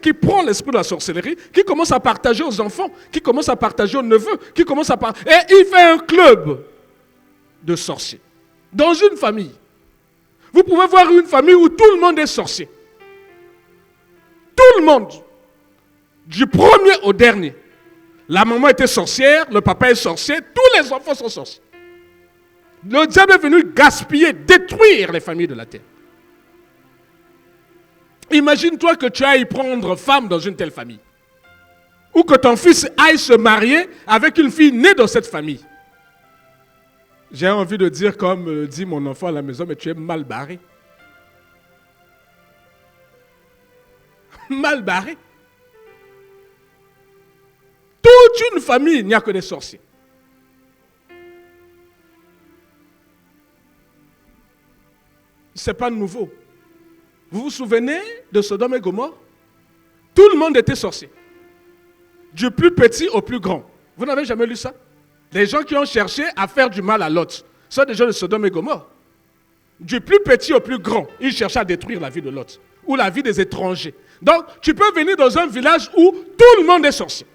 qui prend l'esprit de la sorcellerie, qui commence à partager aux enfants, qui commence à partager aux neveux, qui commence à partager. Et il fait un club de sorciers. Dans une famille. Vous pouvez voir une famille où tout le monde est sorcier. Tout le monde. Du premier au dernier. La maman était sorcière, le papa est sorcier, tous les enfants sont sorciers. Le diable est venu gaspiller, détruire les familles de la terre. Imagine-toi que tu ailles prendre femme dans une telle famille. Ou que ton fils aille se marier avec une fille née dans cette famille. J'ai envie de dire comme dit mon enfant à la maison, mais tu es mal barré. Mal barré. Toute une famille, il n'y a que des sorciers. Ce n'est pas nouveau. Vous vous souvenez de Sodome et Gomorrhe? Tout le monde était sorcier. Du plus petit au plus grand. Vous n'avez jamais lu ça? Les gens qui ont cherché à faire du mal à Lot sont des gens de Sodome et Gomorrhe. Du plus petit au plus grand, ils cherchaient à détruire la vie de Lot. Ou la vie des étrangers. Donc, tu peux venir dans un village où tout le monde est sorcier.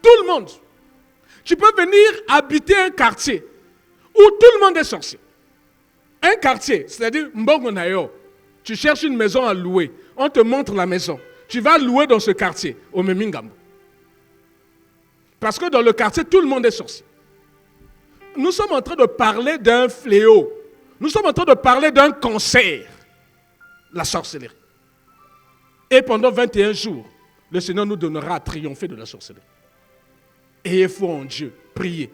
Tout le monde. Tu peux venir habiter un quartier où tout le monde est sorcier. Un quartier, c'est-à-dire Mbongonayo. Tu cherches une maison à louer. On te montre la maison. Tu vas louer dans ce quartier, au Memingambo. Parce que dans le quartier, tout le monde est sorcier. Nous sommes en train de parler d'un fléau. Nous sommes en train de parler d'un cancer. La sorcellerie. Et pendant 21 jours, le Seigneur nous donnera à triompher de la sorcellerie. Ayez foi en Dieu, priez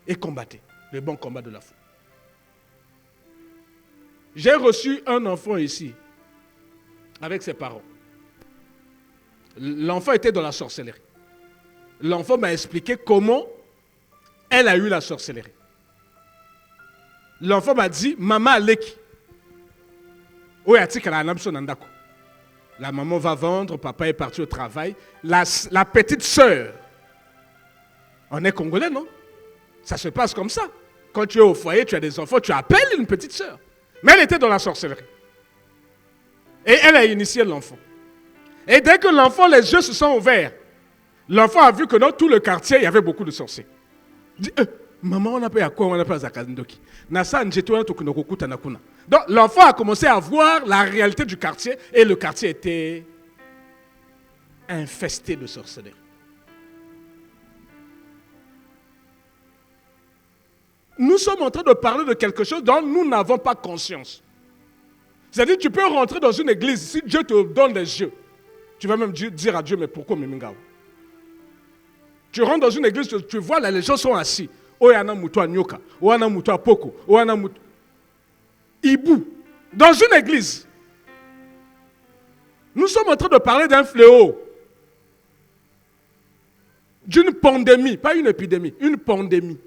et combattez le bon combat de la foi. J'ai reçu un enfant ici avec ses parents. L'enfant était dans la sorcellerie. L'enfant m'a expliqué comment elle a eu la sorcellerie. L'enfant m'a dit, maman Aleki. La maman va vendre, papa est parti au travail. La petite sœur, on est congolais, non? Ça se passe comme ça. Quand tu es au foyer, tu as des enfants, tu appelles une petite sœur. Mais elle était dans la sorcellerie. Et elle a initié l'enfant. Et dès que l'enfant, les yeux se sont ouverts, l'enfant a vu que dans tout le quartier, il y avait beaucoup de sorciers. Il dit, maman, on appelle à quoi? On appelle à Zakazindoki. Donc l'enfant a commencé à voir la réalité du quartier et le quartier était infesté de sorcellerie. Nous sommes en train de parler de quelque chose dont nous n'avons pas conscience. C'est-à-dire, tu peux rentrer dans une église, si Dieu te donne les yeux, tu vas même dire à Dieu, mais pourquoi Memingao? Tu rentres dans une église, tu vois, là, les gens sont assis. Oyana Moutoua Nyoka, Oyana Moutoua Poko, Oyana Moutoua Ibu. Dans une église. Nous sommes en train de parler d'un fléau. D'une pandémie, pas une épidémie, une pandémie.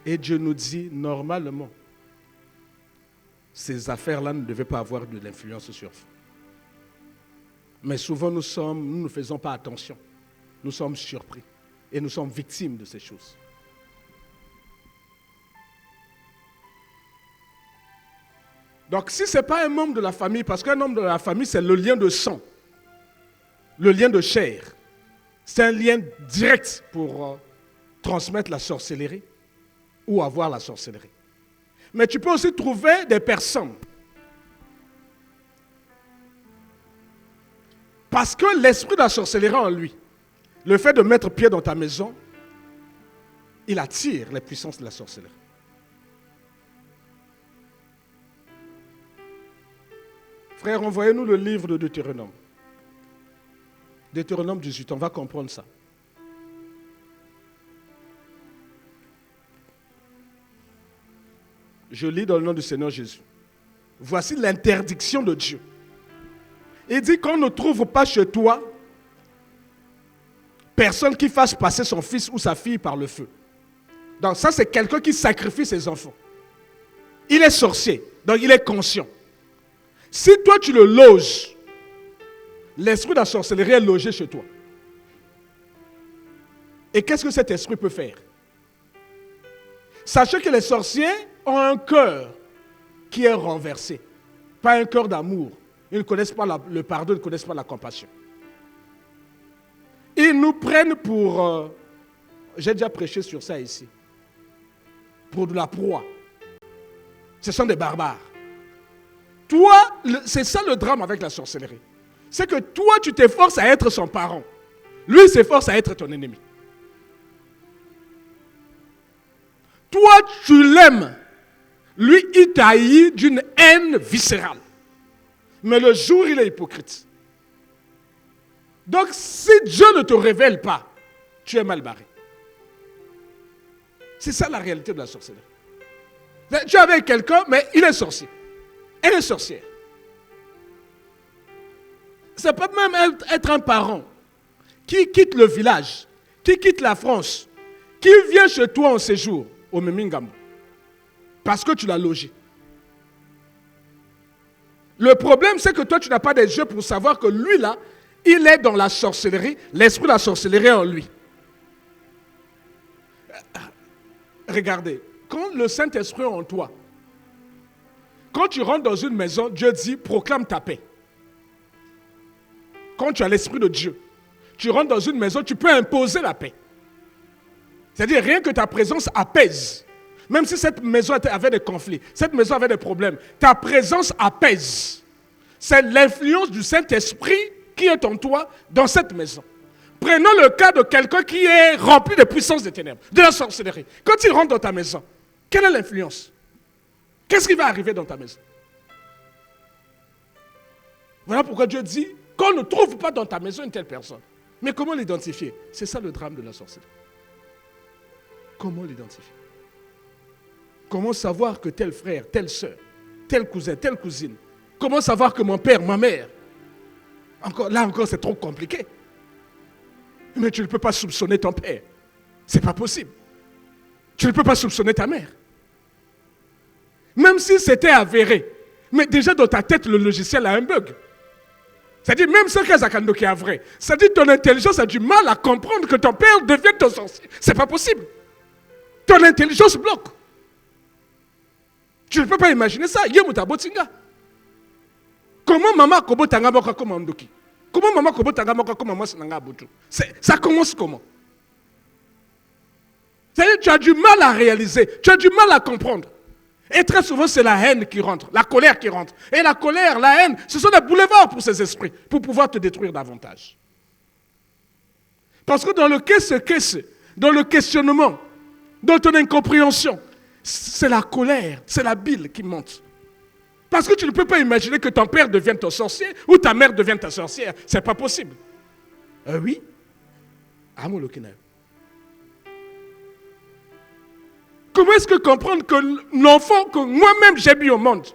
Et Dieu nous dit, normalement, ces affaires-là ne devaient pas avoir de l'influence sur vous. Mais souvent, nous ne faisons pas attention. Nous sommes surpris. Et nous sommes victimes de ces choses. Donc, si ce n'est pas un membre de la famille, parce qu'un membre de la famille, c'est le lien de sang, le lien de chair. C'est un lien direct pour transmettre la sorcellerie ou avoir la sorcellerie. Mais tu peux aussi trouver des personnes. Parce que l'esprit de la sorcellerie en lui, le fait de mettre pied dans ta maison, il attire les puissances de la sorcellerie. Frère, envoyez-nous le livre de Deutéronome. Deutéronome 18, on va comprendre ça. Je lis dans le nom du Seigneur Jésus. Voici l'interdiction de Dieu. Il dit qu'on ne trouve pas chez toi personne qui fasse passer son fils ou sa fille par le feu. Donc ça, c'est quelqu'un qui sacrifie ses enfants. Il est sorcier, donc il est conscient. Si toi tu le loges, l'esprit de la sorcellerie est logé chez toi. Et qu'est-ce que cet esprit peut faire? Sachez que les sorciers ont un cœur qui est renversé. Pas un cœur d'amour. Ils ne connaissent pas le pardon, ils ne connaissent pas la compassion. Ils nous prennent pour... j'ai déjà prêché sur ça ici. Pour de la proie. Ce sont des barbares. Toi, c'est ça le drame avec la sorcellerie. C'est que toi, tu t'efforces à être son parent. Lui, il s'efforce à être ton ennemi. Toi, tu l'aimes. Lui, il t'haït d'une haine viscérale. Mais le jour, il est hypocrite. Donc, si Dieu ne te révèle pas, tu es mal barré. C'est ça la réalité de la sorcellerie. Tu es avec quelqu'un, mais il est sorcier. Elle est sorcière. Ça peut même être un parent qui quitte le village, qui quitte la France, qui vient chez toi en séjour, au Memingambo, parce que tu l'as logé. Le problème, c'est que toi, tu n'as pas des yeux pour savoir que lui, là, il est dans la sorcellerie, l'esprit de la sorcellerie est en lui. Regardez, quand le Saint-Esprit est en toi, quand tu rentres dans une maison, Dieu dit, proclame ta paix. Quand tu as l'Esprit de Dieu, tu rentres dans une maison, tu peux imposer la paix. C'est-à-dire, rien que ta présence apaise. Même si cette maison avait des conflits, cette maison avait des problèmes, ta présence apaise. C'est l'influence du Saint-Esprit qui est en toi dans cette maison. Prenons le cas de quelqu'un qui est rempli de puissance des ténèbres, de la sorcellerie. Quand il rentre dans ta maison, quelle est l'influence? Qu'est-ce qui va arriver dans ta maison? Voilà pourquoi Dieu dit qu'on ne trouve pas dans ta maison une telle personne. Mais comment l'identifier? C'est ça le drame de la sorcellerie. Comment l'identifier? Comment savoir que tel frère, telle soeur, tel cousin, telle cousine? Comment savoir que mon père, ma mère? Là encore, c'est trop compliqué. Mais tu ne peux pas soupçonner ton père. C'est pas possible. Tu ne peux pas soupçonner ta mère. Même si c'était avéré. Mais déjà dans ta tête, le logiciel a un bug. C'est-à-dire, même ce que qui est vrai. C'est-à-dire, ton intelligence a du mal à comprendre que ton père devienne ton sorcier. C'est pas possible. Ton intelligence bloque. Tu ne peux pas imaginer ça. Comment maman kobo tanga moka comme Amdoki? Comment maman kobo tanga moka comme maman Sananga Abutu? Ça commence comment? C'est-à-dire, tu as du mal à réaliser. Tu as du mal à comprendre. Et très souvent, c'est la haine qui rentre, la colère qui rentre. Et la colère, la haine, ce sont des boulevards pour ces esprits, pour pouvoir te détruire davantage. Parce que dans le qu'est-ce, dans le questionnement, dans ton incompréhension, c'est la colère, c'est la bile qui monte. Parce que tu ne peux pas imaginer que ton père devienne ton sorcier ou ta mère devienne ta sorcière. Ce n'est pas possible. Oui. Comment est-ce que comprendre que l'enfant que moi-même j'ai mis au monde,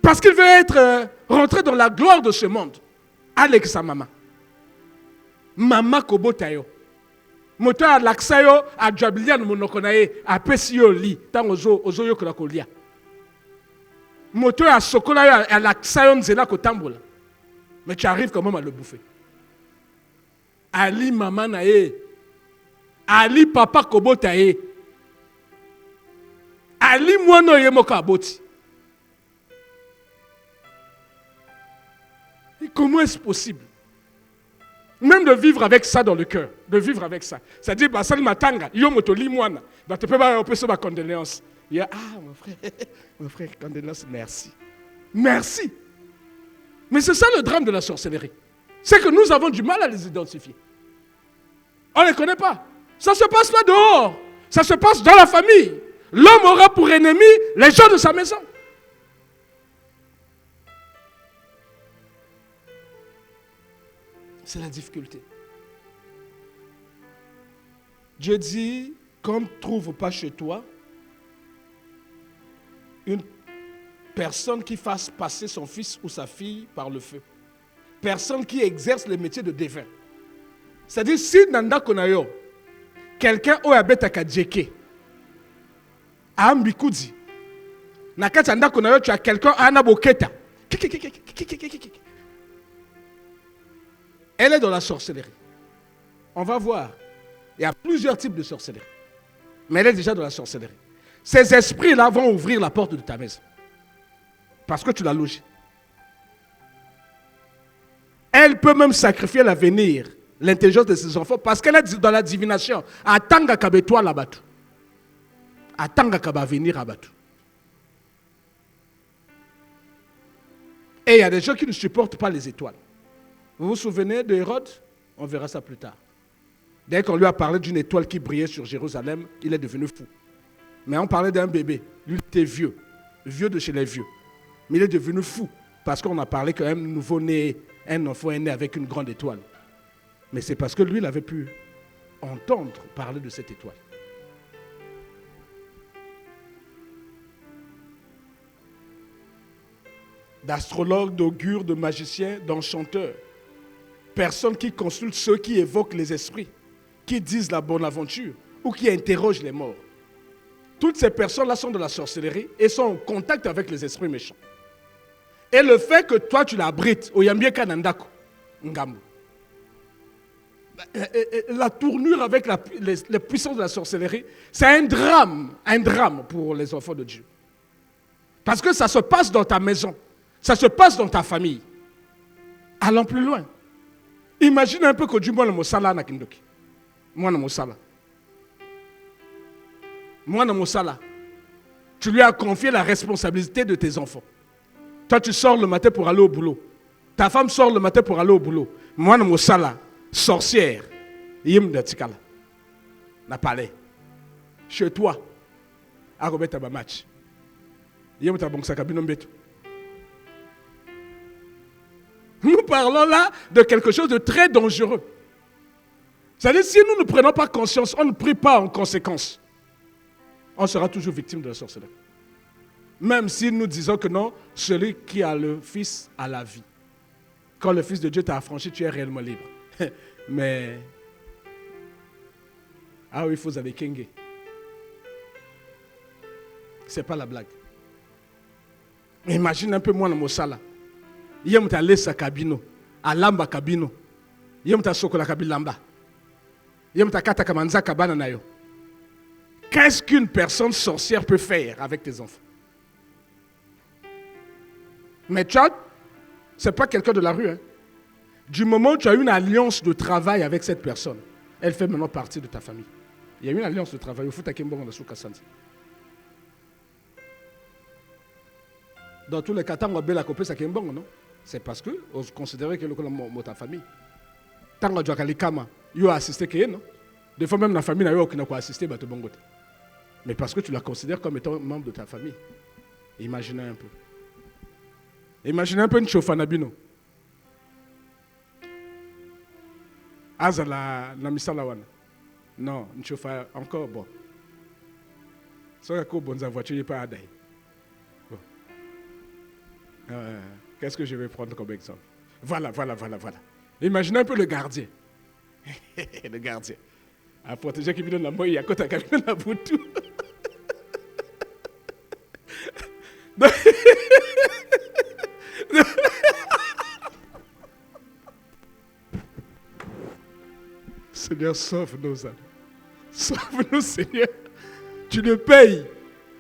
parce qu'il veut rentrer dans la gloire de ce monde, avec sa maman. Maman kobotayo. Moto a laksayo a djabilia monokonaye a pesio li tant ozo yokola kolia. Moto a sokola a laksayo nzela kotambola. Mais tu arrives quand même à le bouffer. Ali maman nae. Ali papa kobotaye. Ali mwana yemoka aboti. Et comment est-ce possible? Même de vivre avec ça dans le cœur, de vivre avec ça. C'est-à-dire, Basal Matanga, Yomoto Limwana, tu peux pas opérer ma condoléance. Il y a, mon frère, condoléance, merci. Merci. Mais c'est ça le drame de la sorcellerie. C'est que nous avons du mal à les identifier. On ne les connaît pas. Ça ne se passe pas dehors. Ça se passe dans la famille. L'homme aura pour ennemi les gens de sa maison. C'est la difficulté. Dieu dit, qu'on ne trouve pas chez toi une personne qui fasse passer son fils ou sa fille par le feu. Personne qui exerce le métier de devin. C'est-à-dire, si Nanda Konayo, quelqu'un ou abeta kadjeke, a ambikoudi, nakati Nanda Konayo, tu as quelqu'un à Anaboketa. Elle est dans la sorcellerie. On va voir. Il y a plusieurs types de sorcellerie. Mais elle est déjà dans la sorcellerie. Ces esprits-là vont ouvrir la porte de ta maison. Parce que tu l'as logé. Elle peut même sacrifier l'avenir, l'intelligence de ses enfants, parce qu'elle est dans la divination. Attends qu'elle toi là-bas. Attends qu'elle va venir là-bas. Et il y a des gens qui ne supportent pas les étoiles. Vous vous souvenez de Hérode? On verra ça plus tard. Dès qu'on lui a parlé d'une étoile qui brillait sur Jérusalem, il est devenu fou. Mais on parlait d'un bébé. Lui, il était vieux. Vieux de chez les vieux. Mais il est devenu fou. Parce qu'on a parlé qu'un nouveau-né, un enfant est né avec une grande étoile. Mais c'est parce que lui, il avait pu entendre parler de cette étoile. D'astrologues, d'augures, de magiciens, d'enchanteurs. Personnes qui consultent ceux qui évoquent les esprits, qui disent la bonne aventure ou qui interrogent les morts. Toutes ces personnes-là sont de la sorcellerie et sont en contact avec les esprits méchants. Et le fait que toi tu l'abrites, la tournure avec les puissances de la sorcellerie, c'est un drame pour les enfants de Dieu. Parce que ça se passe dans ta maison, ça se passe dans ta famille. Allons plus loin. Imagine un peu que Dieu m'a mosala na kindoki. Moi na mosala. Moi na mosala. Tu lui as confié la responsabilité de tes enfants. Toi tu sors le matin pour aller au boulot. Ta femme sort le matin pour aller au boulot. Moi na mosala, sorcière. Yim da tikala. Na palais. Chez toi. A remettre un match. Yim ta bon sakabino mbeto. Nous parlons là de quelque chose de très dangereux. C'est-à-dire, si nous ne prenons pas conscience, on ne prie pas en conséquence, on sera toujours victime de la sorcellerie. Même si nous disons que non, celui qui a le Fils a la vie. Quand le Fils de Dieu t'a affranchi, tu es réellement libre. Mais, ah oui, vous avez Kenge. C'est pas la blague. Imagine un peu moi dans mon sala. Yem ta lesa kabino, alamba kabino. Yem ta sokola kabilamba. Yem ta kata kamanza kabana nayo. Qu'est-ce qu'une personne sorcière peut faire avec tes enfants? Mais tu vois, c'est pas quelqu'un de la rue. Hein. Du moment où tu as une alliance de travail avec cette personne, elle fait maintenant partie de ta famille. Il y a une alliance de travail. Dans tous les cas, tant que la copie, c'est bon, non? C'est parce que on considérait que c'est ta famille. Tant que tu as kama, tu as assisté, non? Des fois même la famille n'a eu aucun assisté, bah tu bon côté. Mais parce que tu la considères comme étant membre de ta famille. Imaginez un peu. Imaginez un peu une chofanabino. Azala namisalawana. Non, une chofa encore bon. Ça que bonne voiture n'est pas adai. Bon. Qu'est-ce que je vais prendre comme exemple? Voilà. Imaginez un peu le gardien. Le gardien. À protéger qui vient dans la moelle, il y a côté qui vient dans la boutou. Seigneur, sauve-nous, amis. Sauve-nous, Seigneur. Tu le payes.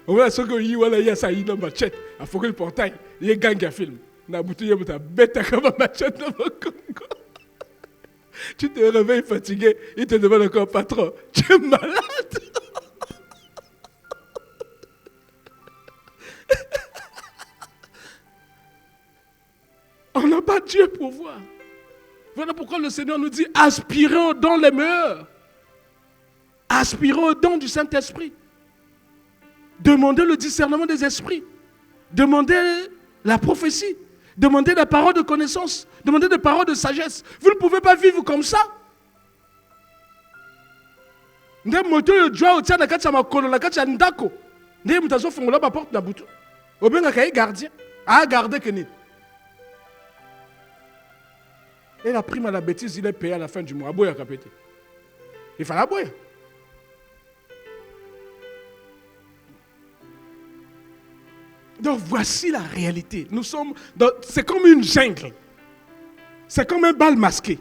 On va se dire qu'il y a ça, il y a un machette. Il faut que le portail, il y a un gang à film. Na boutou, il y a un bête comme un machette dans le Congo. Tu te réveilles fatigué, il te demande encore patron. Tu es malade. On n'a pas Dieu pour voir. Voilà pourquoi le Seigneur nous dit aspirez aux dons les meilleurs. Aspirez aux dons du Saint-Esprit. Demandez le discernement des esprits. Demandez la prophétie. Demandez la parole de connaissance. Demandez des paroles de sagesse. Vous ne pouvez pas vivre comme ça. Ndé moto yo joa otia na kati ya makolo na kati ya ndako. Ndé mutazo fongola ba porte na butu. Obenga kay gardien. A garder que ni. Et la prime à la bêtise, il est payé à la fin du mois. Aboya kapete. Il fallait aboya. Donc voici la réalité. Nous sommes c'est comme une jungle. C'est comme un bal masqué.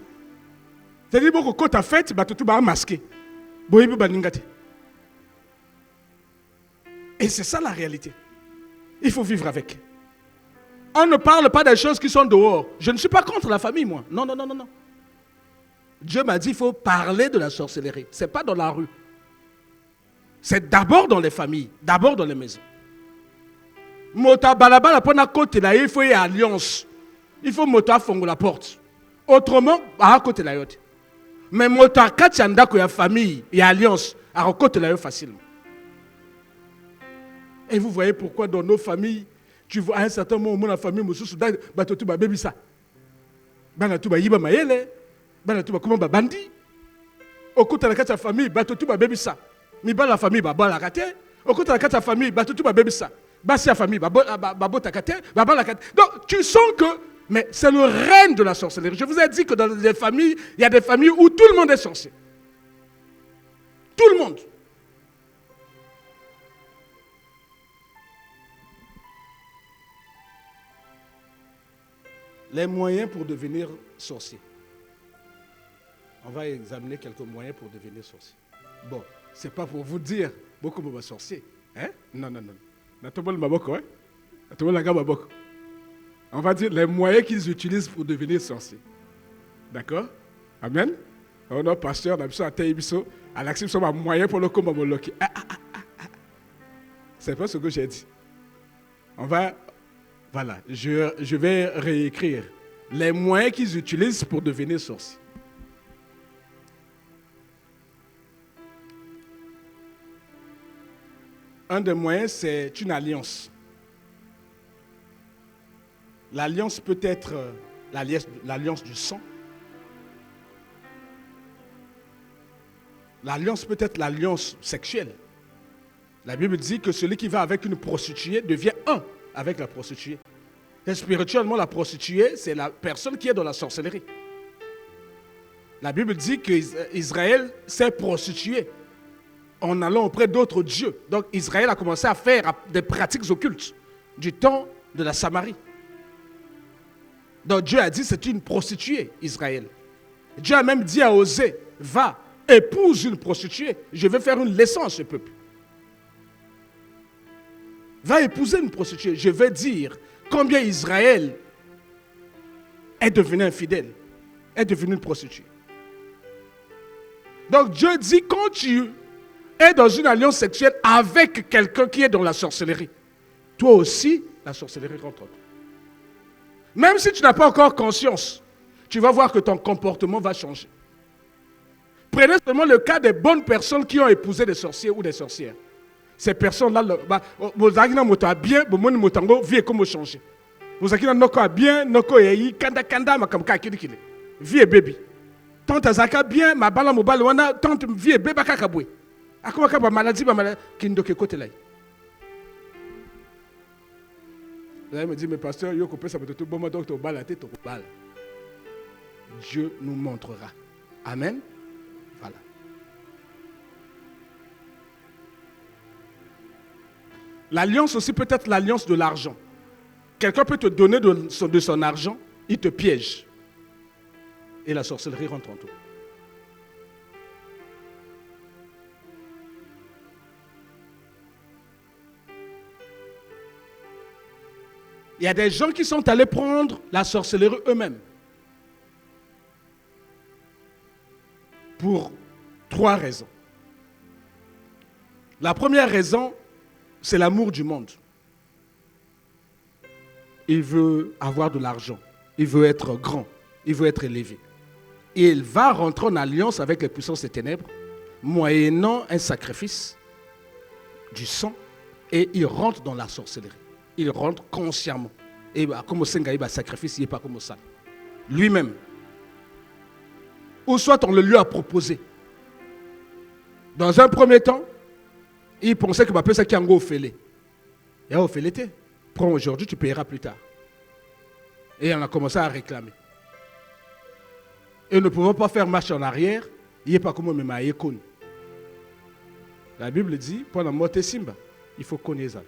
C'est-à-dire que quand tu as fait, tu vas masqué. Et c'est ça la réalité. Il faut vivre avec. On ne parle pas des choses qui sont dehors. Je ne suis pas contre la famille, moi. Non, non, non, non, non. Dieu m'a dit qu'il faut parler de la sorcellerie. Ce n'est pas dans la rue. C'est d'abord dans les familles, d'abord dans les maisons. Mota balabala pona côté là, il faut y alliance. Il faut mota fongo la porte. Autrement, à côté là yote. Mais mota katianda ko ya famille, il y a alliance, à côté là facilement. Et vous voyez pourquoi dans nos familles, tu vois à un certain moment la famille mususu da batotu ba bebisa. Bana tu ba yiba mayele, bana tu ba comment ba bandi. Au côté de la famille, batotu ba bebisa. Mi ba la famille ba ba la kate. Au côté de la famille, batotu ba bebisa. Basi la famille ba ba ta kate, ba ba la kate. Donc tu sens que mais c'est le règne de la sorcellerie. Je vous ai dit que dans des familles, il y a des familles où tout le monde est sorcier. Tout le monde. Les moyens pour devenir sorcier. On va examiner quelques moyens pour devenir sorcier. Bon, ce n'est pas pour vous dire beaucoup de sorciers. Hein? Non, non, non. On va dire les moyens qu'ils utilisent pour devenir sorciers. D'accord? Amen? On a pasteur, on a besoin de Alexis, on a moyen pour le combat. C'est pas ce que j'ai dit. On va, voilà, je vais réécrire les moyens qu'ils utilisent pour devenir sorciers. Un des moyens, c'est une alliance. L'alliance peut être l'alliance du sang. L'alliance peut être l'alliance sexuelle. La Bible dit que celui qui va avec une prostituée devient un avec la prostituée. Et spirituellement, la prostituée, c'est la personne qui est dans la sorcellerie. La Bible dit qu'Israël s'est prostitué en allant auprès d'autres dieux. Donc Israël a commencé à faire des pratiques occultes du temps de la Samarie. Donc Dieu a dit c'est une prostituée, Israël. Dieu a même dit à Osée, va, épouse une prostituée, je vais faire une leçon à ce peuple. Va épouser une prostituée, je vais dire combien Israël est devenu infidèle, est devenu une prostituée. Donc Dieu dit quand tu es dans une alliance sexuelle avec quelqu'un qui est dans la sorcellerie, toi aussi, la sorcellerie rentre en toi. Même si tu n'as pas encore conscience, tu vas voir que ton comportement va changer. Prenez seulement le cas des bonnes personnes qui ont épousé des sorciers ou des sorcières. Ces personnes-là, vous avez bien, vous vie comme changer. Vous avez bien, vie et bébé. Tant azaka bien, ma bala mobile wana, tant vie et bébé kakaboué. Akoma kaba maladie, kindoke kote lai. Vous allez me dire, mais pasteur, yo coupé ça peut tout bon, donc tu bal la tête, tu bal. Dieu nous montrera. Amen. Voilà. L'alliance aussi peut être l'alliance de l'argent. Quelqu'un peut te donner de son argent, il te piège. Et la sorcellerie rentre en toi. Il y a des gens qui sont allés prendre la sorcellerie eux-mêmes. Pour 3 raisons. La première raison, c'est l'amour du monde. Il veut avoir de l'argent. Il veut être grand. Il veut être élevé. Et il va rentrer en alliance avec les puissances des ténèbres, moyennant un sacrifice, du sang, et il rentre dans la sorcellerie. Il rentre consciemment. Et comme il va sacrifice, il n'est pas comme ça. Lui-même. Ou soit on le lui a proposé. Dans un premier temps, il pensait que ma personne qui a un fêlé. Et au fêlé, prends aujourd'hui, tu payeras plus tard. Et on a commencé à réclamer. Et ne pouvons pas faire marche en arrière, il n'est pas comme un école. La Bible dit, pendant monter Simba, il faut connaître ça.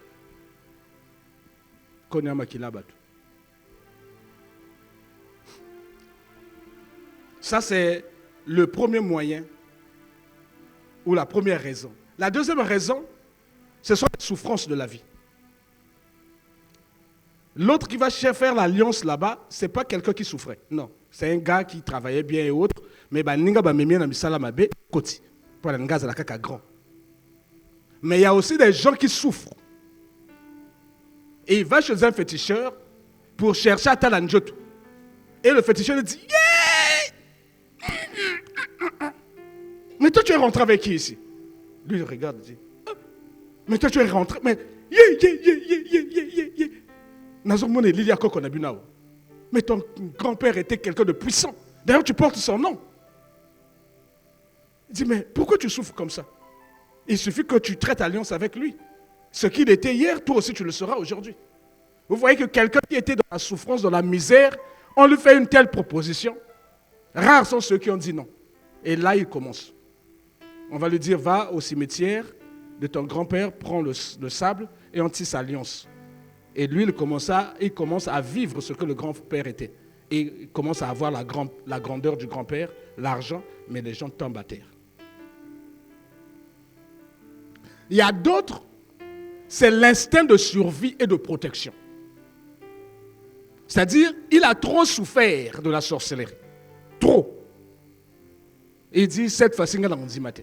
Ça, c'est le premier moyen ou la première raison. La deuxième raison, Ce sont les souffrances de la vie. L'autre qui va faire l'alliance là-bas, ce n'est pas quelqu'un qui souffrait. Non, c'est un gars qui travaillait bien et autres, mais grand. Mais il y a aussi des gens qui souffrent. Et il va chez un féticheur pour chercher à Talanjotu. Et le féticheur lui dit, yeah! Mais toi tu es rentré avec qui ici? Lui il regarde et dit, ah, mais toi tu es rentré, mais mais ton grand-père était quelqu'un de puissant. D'ailleurs tu portes son nom. Il dit, mais pourquoi tu souffres comme ça? Il suffit que tu traites alliance avec lui. Ce qu'il était hier, toi aussi tu le seras aujourd'hui. Vous voyez que quelqu'un qui était dans la souffrance, dans la misère, on lui fait une telle proposition. Rares sont ceux qui ont dit non. Et là, il commence. On va lui dire, va au cimetière de ton grand-père, prends le sable et on tisse alliance. Et lui, il commence à vivre ce que le grand-père était. Et il commence à avoir la grandeur du grand-père, l'argent, mais les gens tombent à terre. Il y a d'autres, c'est l'instinct de survie et de protection. C'est-à-dire, il a trop souffert de la sorcellerie. Trop. Et il dit, cette fois-ci, on dit matin.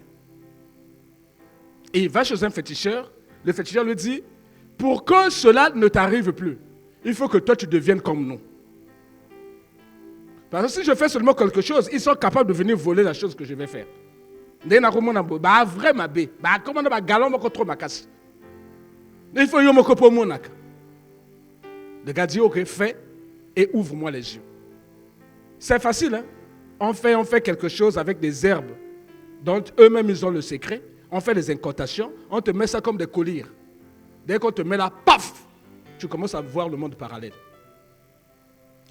Et il va chez un féticheur. Le féticheur lui dit, pour que cela ne t'arrive plus, il faut que toi, tu deviennes comme nous. Parce que si je fais seulement quelque chose, ils sont capables de venir voler la chose que je vais faire. Il faut que le gars dit, ok, fais et ouvre-moi les yeux. C'est facile, hein? On fait quelque chose avec des herbes dont eux-mêmes ils ont le secret. On fait des incantations, on te met ça comme des colliers. Dès qu'on te met là, paf, tu commences à voir le monde parallèle.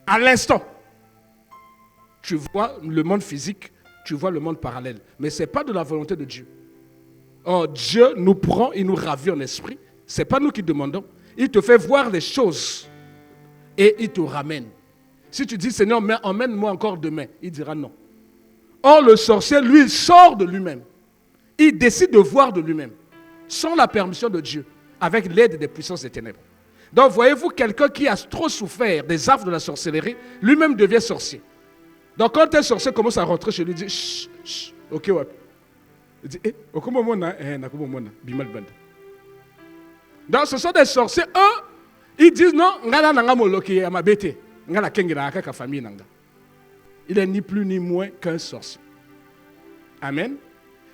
À l'instant, tu vois le monde physique, tu vois le monde parallèle. Mais ce n'est pas de la volonté de Dieu. Or, Dieu nous prend, il nous ravit en esprit. Ce n'est pas nous qui demandons. Il te fait voir les choses et il te ramène. Si tu dis, Seigneur, emmène-moi encore demain, il dira non. Or, le sorcier, lui, il sort de lui-même. Il décide de voir de lui-même, sans la permission de Dieu, avec l'aide des puissances des ténèbres. Donc, voyez-vous, quelqu'un qui a trop souffert des affres de la sorcellerie, lui-même devient sorcier. Donc, quand un sorcier commence à rentrer chez lui, il dit, chut, chut, ok, ouais. Il dit, donc, ce sont des sorciers, eux, ils disent, non, il n'est ni plus ni moins qu'un sorcier. Amen.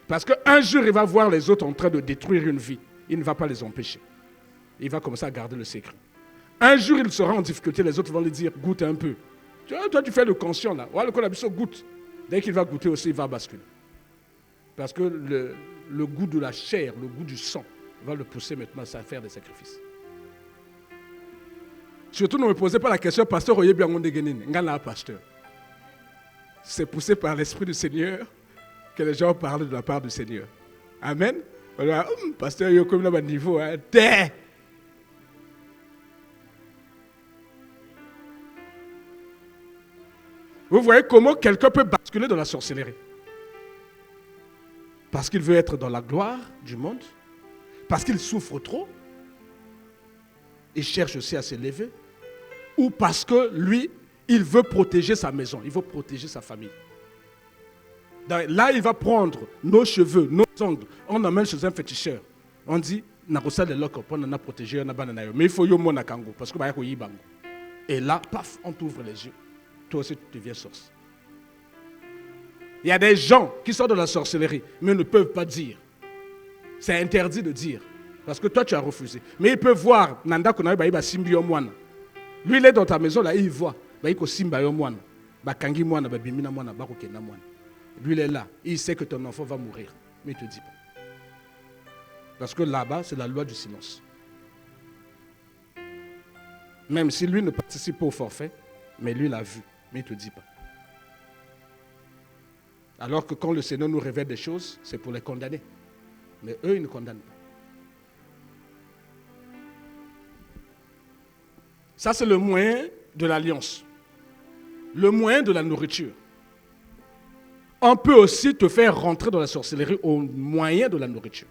Parce qu'un jour, il va voir les autres en train de détruire une vie. Il ne va pas les empêcher. Il va commencer à garder le secret. Un jour, il sera en difficulté, les autres vont lui dire, goûte un peu. Toi, tu fais le conscient là. Ouais, le collabiso goûte. Dès qu'il va goûter aussi, il va basculer. Parce que le goût de la chair, le goût du sang, va le pousser maintenant à faire des sacrifices. Surtout, ne me posez pas la question, pasteur, oyez bien mon dégaine. Pasteur. C'est poussé par l'Esprit du Seigneur que les gens parlent de la part du Seigneur. Amen. Voilà, pasteur, il y a comme là, niveau. Hein. Vous voyez comment quelqu'un peut basculer dans la sorcellerie. Parce qu'il veut être dans la gloire du monde. Parce qu'il souffre trop. Il cherche aussi à s'élever. Ou parce que lui, il veut protéger sa maison. Il veut protéger sa famille. Donc, là, il va prendre nos cheveux, nos ongles. On emmène chez un féticheur. On dit, mais il faut y kango parce que et là, paf, on t'ouvre les yeux. Toi aussi, tu deviens sorcier. Il y a des gens qui sont dans la sorcellerie, mais ne peuvent pas dire. C'est interdit de dire. Parce que toi, tu as refusé. Mais ils peuvent voir. Lui, il est dans ta maison, là, il voit. Lui, il est là. Il sait que ton enfant va mourir. Mais il ne te dit pas. Parce que là-bas, c'est la loi du silence. Même si lui ne participe pas au forfait, mais lui l'a vu. Mais il ne te dit pas. Alors que quand le Seigneur nous révèle des choses, c'est pour les condamner. Mais eux, ils ne condamnent pas. Ça, c'est le moyen de l'alliance. Le moyen de la nourriture. On peut aussi te faire rentrer dans la sorcellerie au moyen de la nourriture.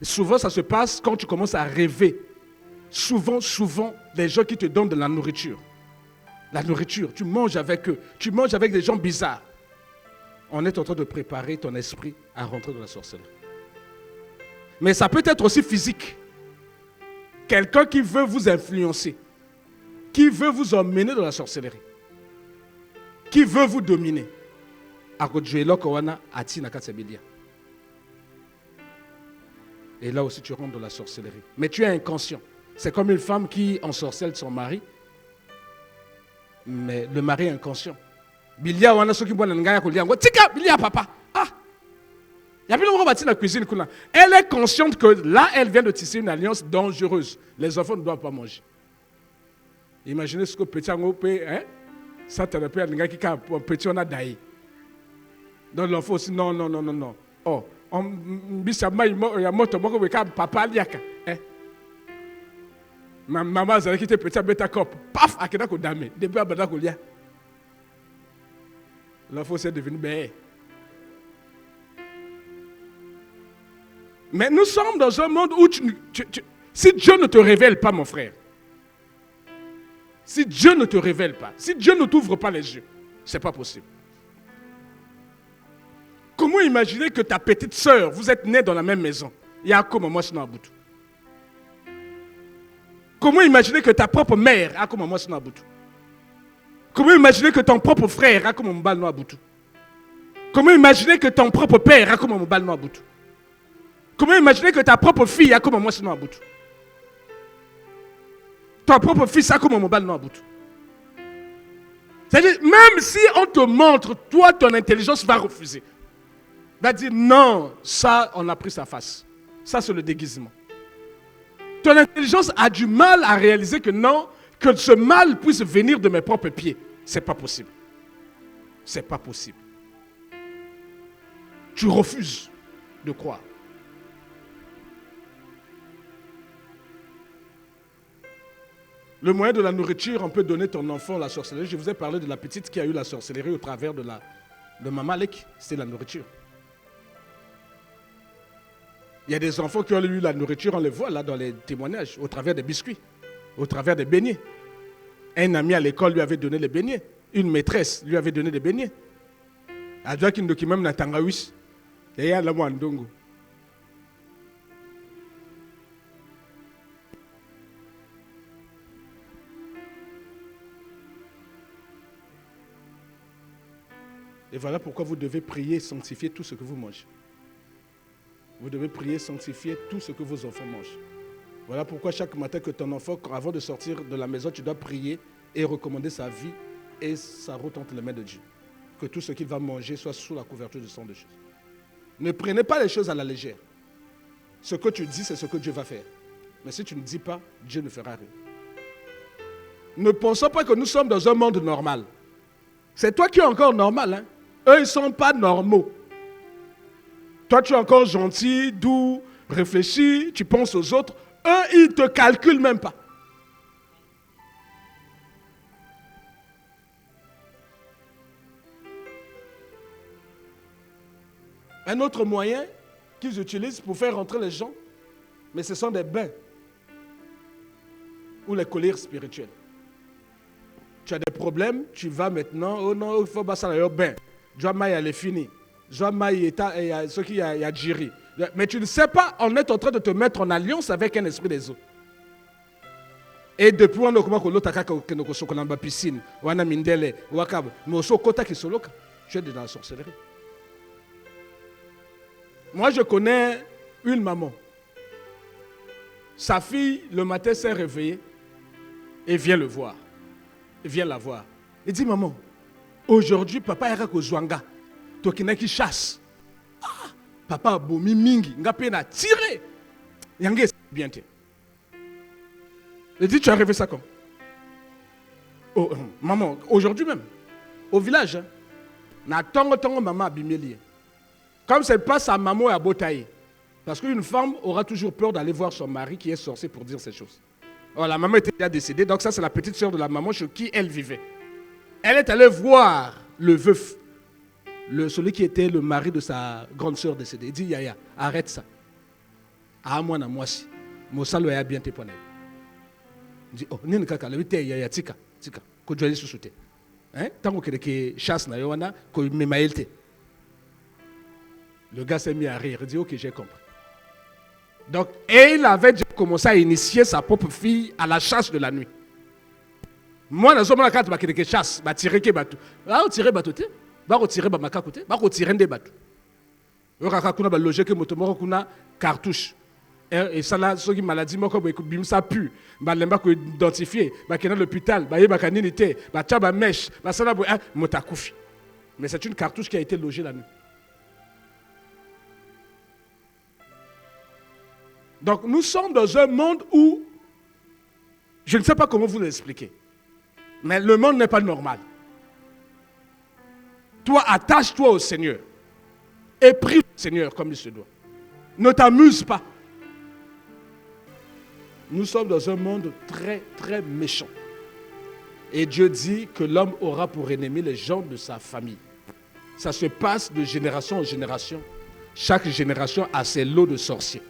Souvent, ça se passe quand tu commences à rêver. Souvent, les gens qui te donnent de la nourriture. La nourriture, tu manges avec eux. Tu manges avec des gens bizarres. On est en train de préparer ton esprit à rentrer dans la sorcellerie. Mais ça peut être aussi physique. Quelqu'un qui veut vous influencer. Qui veut vous emmener dans la sorcellerie. Qui veut vous dominer. Et là aussi tu rentres dans la sorcellerie. Mais tu es inconscient. C'est comme une femme qui ensorcelle son mari. Mais le mari est inconscient. Bilia wana soki bwana ngaya kolia ngo tika bilia papa. Ah. Il y a plus de bâti dans la cuisine. Elle est consciente que là elle vient de tisser une alliance dangereuse. Les enfants ne doivent pas manger. Imaginez ce que petit ango peut hein ça te rappelle ngaya qui a petit on a daï. Donc l'enfant aussi non. Oh, on bisama ya moto moko weka papa liaka. Ma maman a quitté petit bêta cop. Paf, akeda ko dame. Depuis abada ko lia. L'enfant c'est devenu bé. Mais nous sommes dans un monde où si Dieu ne te révèle pas, mon frère, si Dieu ne te révèle pas, si Dieu ne t'ouvre pas les yeux, c'est pas possible. Comment imaginer que ta petite sœur, vous êtes nés dans la même maison, il y a comme moi sinon à bout. Comment imaginer que ta propre mère a comme moi sinon à bout. Comment imaginer que ton propre frère a comme un bal noir à bout. Comment imaginer que ton propre père a comme un bal noir à bout. Comment imaginer que ta propre fille a comme moi sinon à bout. Ton propre fils a comme un bal noir à bout. C'est-à-dire, même si on te montre, toi, ton intelligence va refuser. Va dire non, ça, on a pris sa face. Ça, c'est le déguisement. Ton intelligence a du mal à réaliser que non, que ce mal puisse venir de mes propres pieds. C'est pas possible. C'est pas possible. Tu refuses de croire. Le moyen de la nourriture, on peut donner ton enfant la sorcellerie. Je vous ai parlé de la petite qui a eu la sorcellerie au travers de Maman Lek. C'est la nourriture. Il y a des enfants qui ont eu la nourriture, on les voit là dans les témoignages, au travers des biscuits, au travers des beignets. Un ami à l'école lui avait donné les beignets. Une maîtresse lui avait donné des beignets. Adja qui nous même na tangawis. Et il y a la mwandongo. Et voilà pourquoi vous devez prier, sanctifier tout ce que vous mangez. Vous devez prier, sanctifier tout ce que vos enfants mangent. Voilà pourquoi chaque matin que ton enfant, avant de sortir de la maison, tu dois prier et recommander sa vie et sa route entre les mains de Dieu. Que tout ce qu'il va manger soit sous la couverture du sang de Jésus. Ne prenez pas les choses à la légère. Ce que tu dis, c'est ce que Dieu va faire. Mais si tu ne dis pas, Dieu ne fera rien. Ne pensons pas que nous sommes dans un monde normal. C'est toi qui es encore normal. Hein? Eux, ils ne sont pas normaux. Toi, tu es encore gentil, doux, réfléchi, tu penses aux autres. Eux, ils ne te calculent même pas. Un autre moyen qu'ils utilisent pour faire rentrer les gens, mais ce sont des bains ou les colères spirituelles. Tu as des problèmes, tu vas maintenant, oh non, il faut passer à bain. Jamais elle est finie. Jamais ce qui y a giri. Mais tu ne sais pas, on est en train de te mettre en alliance avec un esprit des eaux. Et depuis on a commencé à la piscine, on a mindele, wakab, mais au kota qui soloka, tu es dans la sorcellerie. Moi je connais une maman. Sa fille le matin s'est réveillée et vient le voir. Vient la voir. Il dit maman, aujourd'hui papa est avec Zwanga. Tokina qui chasse. Ah, papa a bomi mingi, nga pe na tiré. Yange bien te. Il dit tu as rêvé ça quand? Oh, maman, aujourd'hui même, au village, hein, na tongo maman a bimeli. Comme c'est pas sa maman à Botaï. Parce qu'une femme aura toujours peur d'aller voir son mari qui est sorcier pour dire ces choses. Oh, la maman était déjà décédée, donc ça c'est la petite sœur de la maman chez qui elle vivait. Elle est allée voir le veuf. Celui qui était le mari de sa grande sœur décédée. Il dit, Yaya, arrête ça. Ah, moi, moi, si. Mon salaire est bien téponé. Dit, oh, n'y a pas de il y a tika, tika, que tu as sous souté. Hein? Tant que chasse na yoana, que me maïlte. Le gars s'est mis à rire. Il dit, ok, j'ai compris. Donc, et il avait déjà commencé à initier sa propre fille à la chasse de la nuit. Moi, dans ce moment-là, quand tu as chasse, tu tirer que bateau. Ah, tirer bateau, tu vas tirer bamaka côté, tu vas tirer des bateaux. Tu vas loger que motomoro kuna cartouche. Et ça là, ceux qui maladie, moi comme bim ça pue, bah l'emba que identifier, bah qui est dans l'hôpital, bah y bah caninité, bah tcha bah mèche, bah ça là bah motakoufi. Mais c'est une cartouche qui a été logée la nuit. Donc nous sommes dans un monde où, je ne sais pas comment vous l'expliquer, mais le monde n'est pas normal. Toi, attache-toi au Seigneur et prie le Seigneur comme il se doit. Ne t'amuse pas. Nous sommes dans un monde très, très méchant. Et Dieu dit que l'homme aura pour ennemi les gens de sa famille. Ça se passe de génération en génération. Chaque génération a ses lots de sorciers.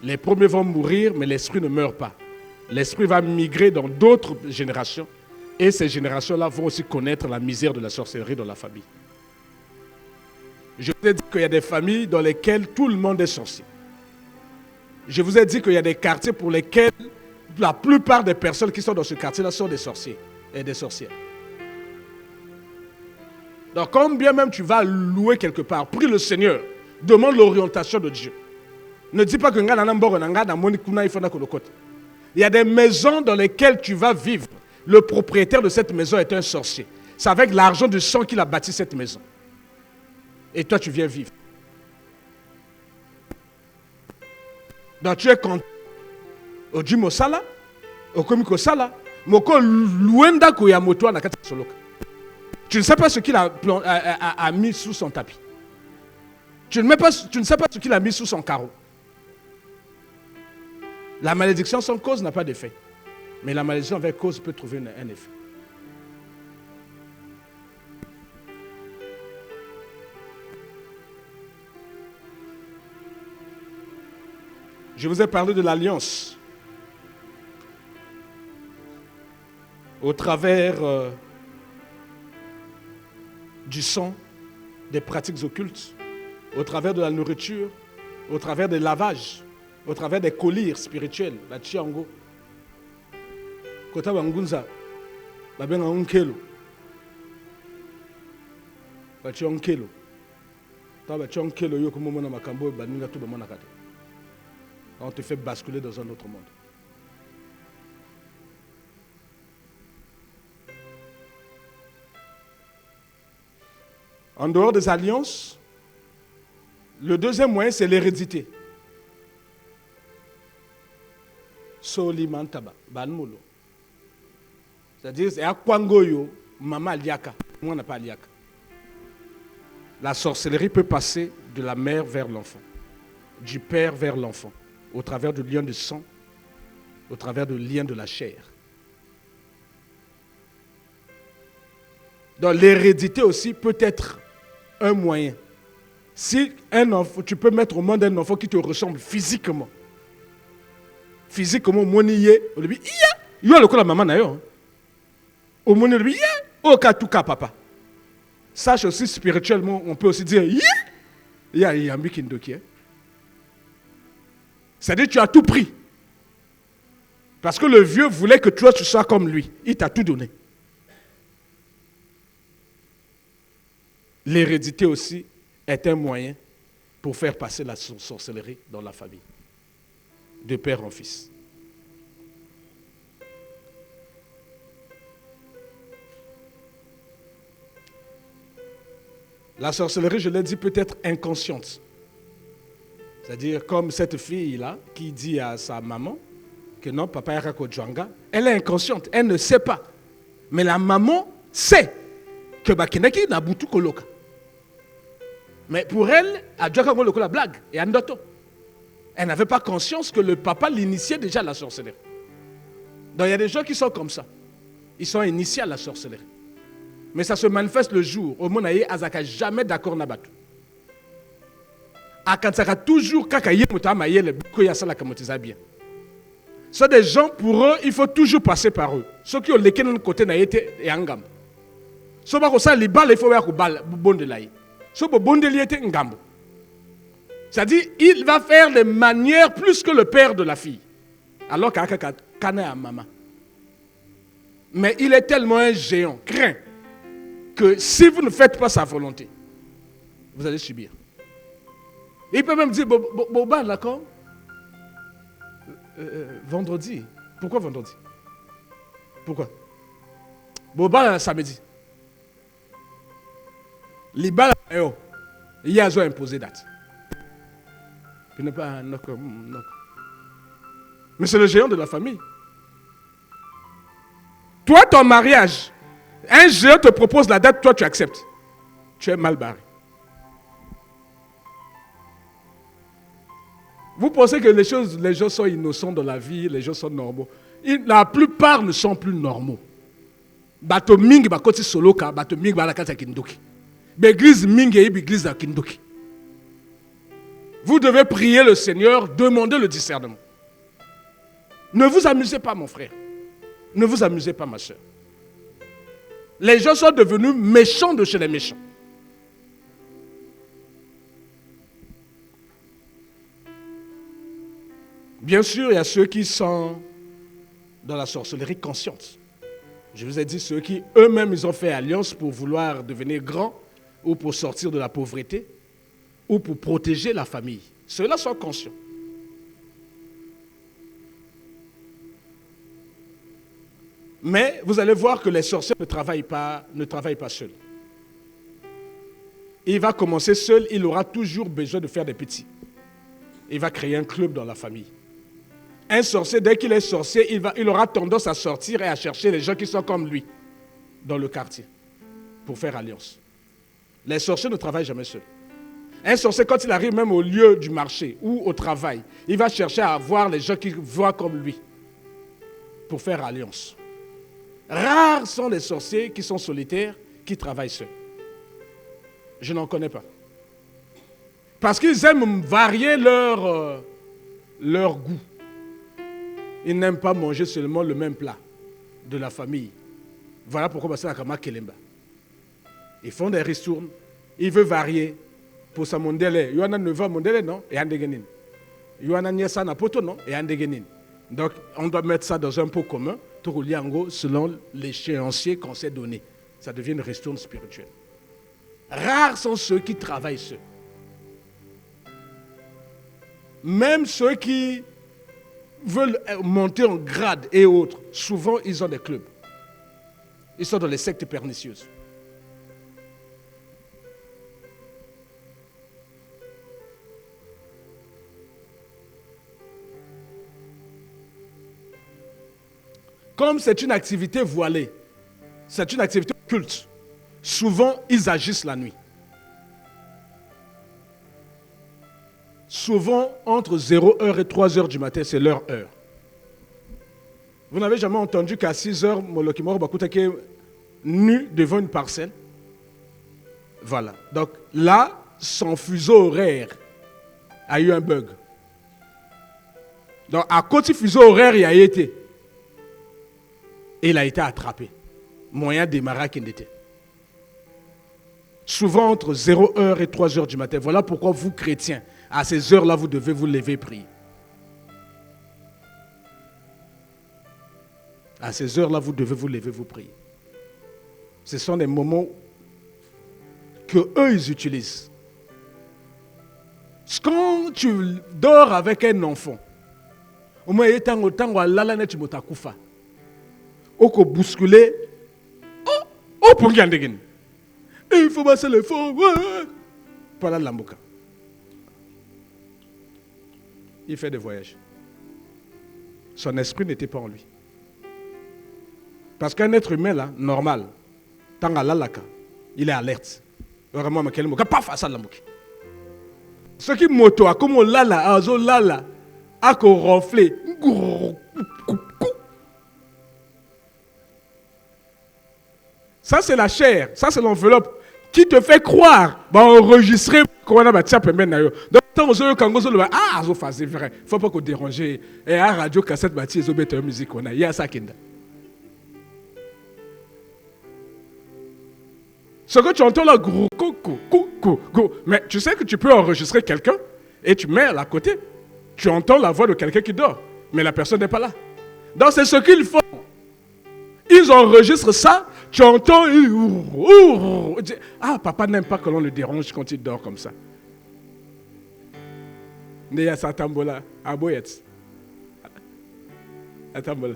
Les premiers vont mourir, mais l'esprit ne meurt pas. L'esprit va migrer dans d'autres générations. Et ces générations-là vont aussi connaître la misère de la sorcellerie dans la famille. Je vous ai dit qu'il y a des familles dans lesquelles tout le monde est sorcier. Je vous ai dit qu'il y a des quartiers pour lesquels la plupart des personnes qui sont dans ce quartier-là sont des sorciers et des sorcières. Donc, quand bien même tu vas louer quelque part, prie le Seigneur, demande l'orientation de Dieu. Ne dis pas que il y a des maisons dans lesquelles tu vas vivre. Le propriétaire de cette maison est un sorcier. C'est avec l'argent du sang qu'il a bâti cette maison. Et toi, tu viens vivre. Donc tu es content. Au Jimo Sala, au Komiko Sala, Moko Luenda Koyamoto na kati soloka. Tu ne sais pas ce qu'il a mis sous son tapis. Tu ne sais pas ce qu'il a mis sous son carreau. La malédiction sans cause n'a pas d'effet. Mais la malédiction avec cause peut trouver un effet. Je vous ai parlé de l'alliance. Au travers du sang, des pratiques occultes, au travers de la nourriture, au travers des lavages, au travers des colliers spirituels, la chiango. Kota wangunza, babenga onkelo. Bachi onkelo. Ta bachi onkelo yo kumo mona makambo baninga tu bamona kata. On te fait basculer dans un autre monde. En dehors des alliances, le deuxième moyen, c'est l'hérédité. Solimantaba, banmolo. C'est-à-dire, c'est Akwangoyo, maman liaka. Moi, on n'a pas liaka. La sorcellerie peut passer de la mère vers l'enfant, du père vers l'enfant, au travers du lien de sang, au travers du lien de la chair. Donc l'hérédité aussi peut être un moyen. Si un enfant, tu peux mettre au monde un enfant qui te ressemble physiquement. Physiquement, moniye, on lui dit, il y a le coup la maman d'ailleurs. Au monde, on lui dit, au cas tout cas, papa. Sache aussi spirituellement, on peut aussi dire, il y a un bikindoki. C'est-à-dire tu as tout pris. Parce que le vieux voulait que toi tu sois comme lui. Il t'a tout donné. L'hérédité aussi est un moyen pour faire passer la sorcellerie dans la famille. De père en fils. La sorcellerie, je l'ai dit, peut être inconsciente. C'est-à-dire comme cette fille-là qui dit à sa maman que non, papa est Rakojanga, elle est inconsciente, elle ne sait pas. Mais la maman sait que Bakinaki n'a boutu koloka. Mais pour elle, Adjaka Koloka la blague et Andoto. Elle n'avait pas conscience que le papa l'initiait déjà à la sorcellerie. Donc il y a des gens qui sont comme ça. Ils sont initiés à la sorcellerie. Mais ça se manifeste le jour. Au Monaïe, Azaka jamais d'accord Nabatu. akansaka toujours kaka ye muta mayele biko ya sala kamotiza bien. Ce des gens pour eux, il faut toujours passer par eux. Ceux qui ont les de côté na yete et angam. So ba ko sa li bal il faut ya ko bal bonde la yi. So bo bonde li yete ngambo. C'est-à-dire il va faire des manières plus que le père de la fille. Alors kaka kana à maman. Mais il est tellement un géant, craint, que si vous ne faites pas sa volonté, vous allez subir. Et il peut même dire, Boba, d'accord, vendredi. Pourquoi vendredi? Pourquoi? Boba, samedi. Liba, il y a imposé date. Il n'est pas non. Mais c'est le géant de la famille. Toi, ton mariage, un géant te propose la date, toi tu acceptes. Tu es mal barré. Vous pensez que les gens sont innocents dans la vie, les gens sont normaux. La plupart ne sont plus normaux. Bato mingi bakoti soloka, bato mingi balakata kindoki. L'église mingi est l'église à kindoki. Vous devez prier le Seigneur, demander le discernement. Ne vous amusez pas, mon frère. Ne vous amusez pas, ma soeur. Les gens sont devenus méchants de chez les méchants. Bien sûr, il y a ceux qui sont dans la sorcellerie consciente. Je vous ai dit ceux qui eux-mêmes ils ont fait alliance pour vouloir devenir grands ou pour sortir de la pauvreté ou pour protéger la famille. Ceux-là sont conscients. Mais vous allez voir que les sorciers ne travaillent pas seuls. Il va commencer seul, il aura toujours besoin de faire des petits. Il va créer un club dans la famille. Un sorcier, dès qu'il est sorcier, il aura tendance à sortir et à chercher les gens qui sont comme lui dans le quartier pour faire alliance. Les sorciers ne travaillent jamais seuls. Un sorcier, quand il arrive même au lieu du marché ou au travail, il va chercher à avoir les gens qui voient comme lui pour faire alliance. Rares sont les sorciers qui sont solitaires, qui travaillent seuls. Je n'en connais pas. Parce qu'ils aiment varier leur goût. Ils n'aiment pas manger seulement le même plat de la famille. Voilà pourquoi c'est la Kama Kelemba. Ils font des ristournes. Ils veulent varier. Pour sa mondele, il y a un neveu mondele, non? Et un déguenin. Il y a un nièce à poto, non? Et un déguenin. Donc, on doit mettre ça dans un pot commun, selon l'échéancier qu'on s'est donné. Ça devient une ristourne spirituelle. Rares sont ceux qui travaillent seuls. Même ceux qui veulent monter en grade et autres, souvent ils ont des clubs. Ils sont dans les sectes pernicieuses. Comme c'est une activité voilée, c'est une activité occulte, souvent ils agissent la nuit. Souvent, entre 0h et 3h du matin, c'est leur heure. Vous n'avez jamais entendu qu'à 6h, Molokimoro Bakutake est nu devant une parcelle? Voilà. Donc là, son fuseau horaire a eu un bug. Donc à côté du fuseau horaire, il a été. Et il a été attrapé. Moyen de démarrer à Kendete. Souvent entre 0h et 3h du matin. Voilà pourquoi vous, chrétiens, à ces heures-là, vous devez vous lever et prier. À ces heures-là, vous devez vous lever, vous prier. Ce sont des moments que eux, ils utilisent. Quand tu dors avec un enfant, au moins, il y a un temps où tu oko bousculer, oh pour gagner. Il faut passer le fond. Pas là l'ambouka. Il fait des voyages. Son esprit n'était pas en lui. Parce qu'un être humain là, normal, tant à l'alaka, il est alerte. Vraiment, mais quel mot? Pas face à l'ambouka. Ce qui moto, comme on lala, azo lala, a qu'on ronflé. Ça, c'est la chair. Ça, c'est l'enveloppe qui te fait croire. Enregistrer. Donc, Tant que Kango Zolo, ah, c'est vrai. Il ne faut pas qu'on dérange. Et à radio cassette, bâti, ils ont mis musique. Il y a ça qui est. Ce que tu entends là, gros, go. Mais tu sais que tu peux enregistrer quelqu'un et tu mets à côté. Tu entends la voix de quelqu'un qui dort, mais la personne n'est pas là. Donc c'est ce qu'ils font. Ils enregistrent ça, tu entends. Ah, papa n'aime pas que l'on le dérange quand il dort comme ça. Neya Satambola, Aboyet. Atambola.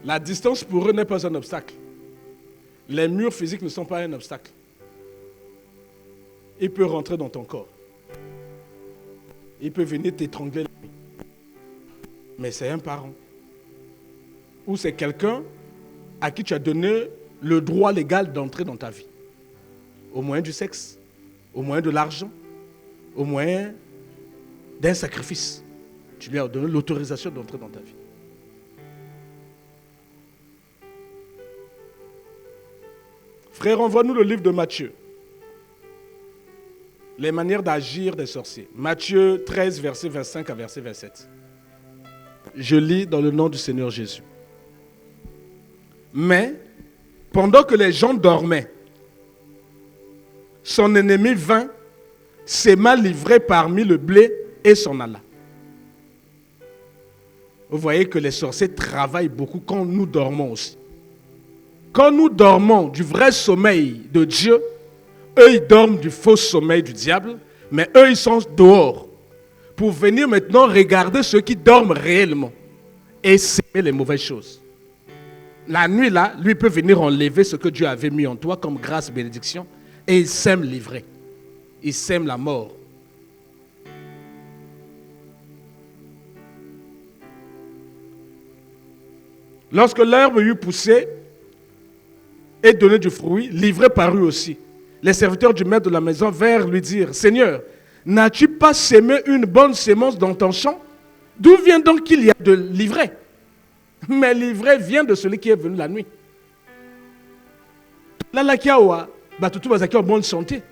La distance pour eux n'est pas un obstacle. Les murs physiques ne sont pas un obstacle. Il peut rentrer dans ton corps. Il peut venir t'étrangler la nuit. Mais c'est un parent. Ou c'est quelqu'un à qui tu as donné le droit légal d'entrer dans ta vie. Au moyen du sexe, au moyen de l'argent, au moyen d'un sacrifice. Tu lui as donné l'autorisation d'entrer dans ta vie. Frère, envoie-nous le livre de Matthieu. Les manières d'agir des sorciers. Matthieu 13, verset 25 à verset 27. Je lis dans le nom du Seigneur Jésus. Mais, pendant que les gens dormaient, son ennemi vint, s'aima livré parmi le blé et s'en alla. Vous voyez que les sorciers travaillent beaucoup quand nous dormons aussi. Quand nous dormons du vrai sommeil de Dieu, eux ils dorment du faux sommeil du diable, mais eux ils sont dehors pour venir maintenant regarder ceux qui dorment réellement et s'aimer les mauvaises choses. La nuit là, lui peut venir enlever ce que Dieu avait mis en toi comme grâce, bénédiction, et il sème l'ivraie. Il sème la mort. Lorsque l'herbe eut poussé et donné du fruit, l'ivraie parut aussi. Les serviteurs du maître de la maison vinrent lui dire, Seigneur, n'as-tu pas sémé une bonne sémence dans ton champ? D'où vient donc qu'il y a de l'ivraie? Mais l'ivraie vient de celui qui est venu la nuit. Là, là, qui a batutu bazaki en bonne santé.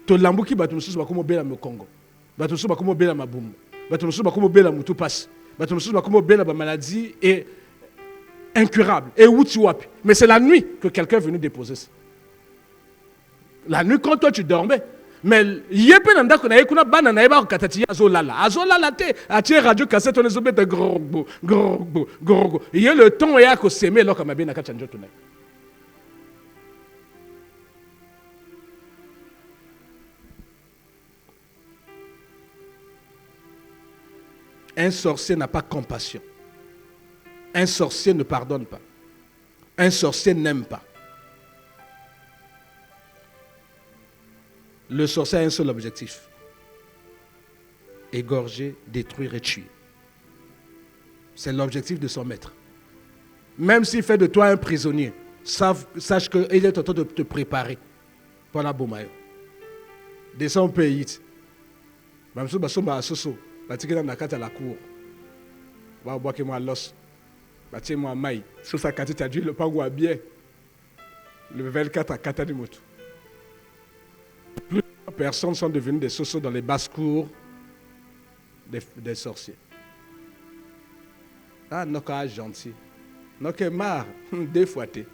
To lambuki batunusu bakomo bela mu Congo. Batunusu bakomo bela mabumu. Batunusu bakomo bela mutu passe. Batunusu bakomo bela ba maladie et incurable. Et où tu wapi. Mais c'est la nuit que quelqu'un est venu déposer ça. La nuit quand toi tu dormais. Mais yepe nanda ko na yekuna bana na yeba ko katati azolala te atie radio cassette on ezobet grogbo. Il y a le temps ya ko semer là comme na katchanjo tuna. Un sorcier n'a pas compassion. Un sorcier ne pardonne pas. Un sorcier n'aime pas. Le sorcier a un seul objectif. Égorger, détruire et tuer. C'est l'objectif de son maître. Même s'il fait de toi un prisonnier, sache qu'il est en train de te préparer pour la boumaille. Descends au pays. Mamsou basomba soso. Batikina nakata la cour. Ba boake moi l'os. Batie moi maï. Sur sa kati tu as dû le pangou à bien. Le 24 à Katanimoto. Plusieurs personnes sont devenues des sosos dans les basses-cours des sorciers. Ah, non, c'est gentil. Non, c'est marre. Défouetté.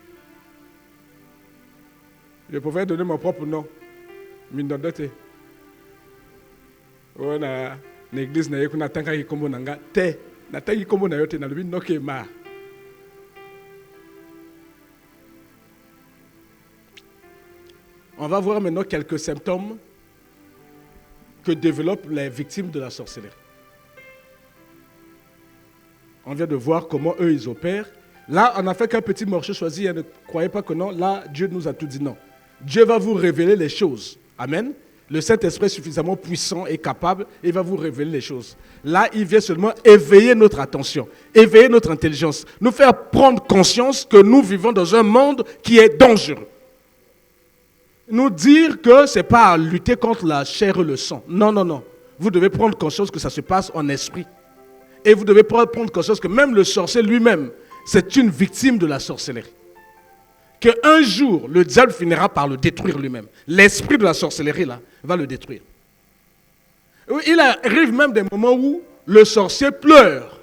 Je pouvais donner mon propre nom. Mindodote. On a l'église na yekuna tanga yikombo nanga te. Na tanga yikombo na yote na lubi no ke marre. On va voir maintenant quelques symptômes que développent les victimes de la sorcellerie. On vient de voir comment eux, ils opèrent. Là, on a fait qu'un petit morceau choisi. Ne croyez pas que non. Là, Dieu nous a tout dit non. Dieu va vous révéler les choses. Amen. Le Saint-Esprit est suffisamment puissant et capable. Il va vous révéler les choses. Là, il vient seulement éveiller notre attention, éveiller notre intelligence, nous faire prendre conscience que nous vivons dans un monde qui est dangereux. Nous dire que ce n'est pas à lutter contre la chair et le sang. Non, non, non. Vous devez prendre conscience que ça se passe en esprit. Et vous devez prendre conscience que même le sorcier lui-même, c'est une victime de la sorcellerie. Qu'un jour, le diable finira par le détruire lui-même. L'esprit de la sorcellerie, là, va le détruire. Il arrive même des moments où le sorcier pleure.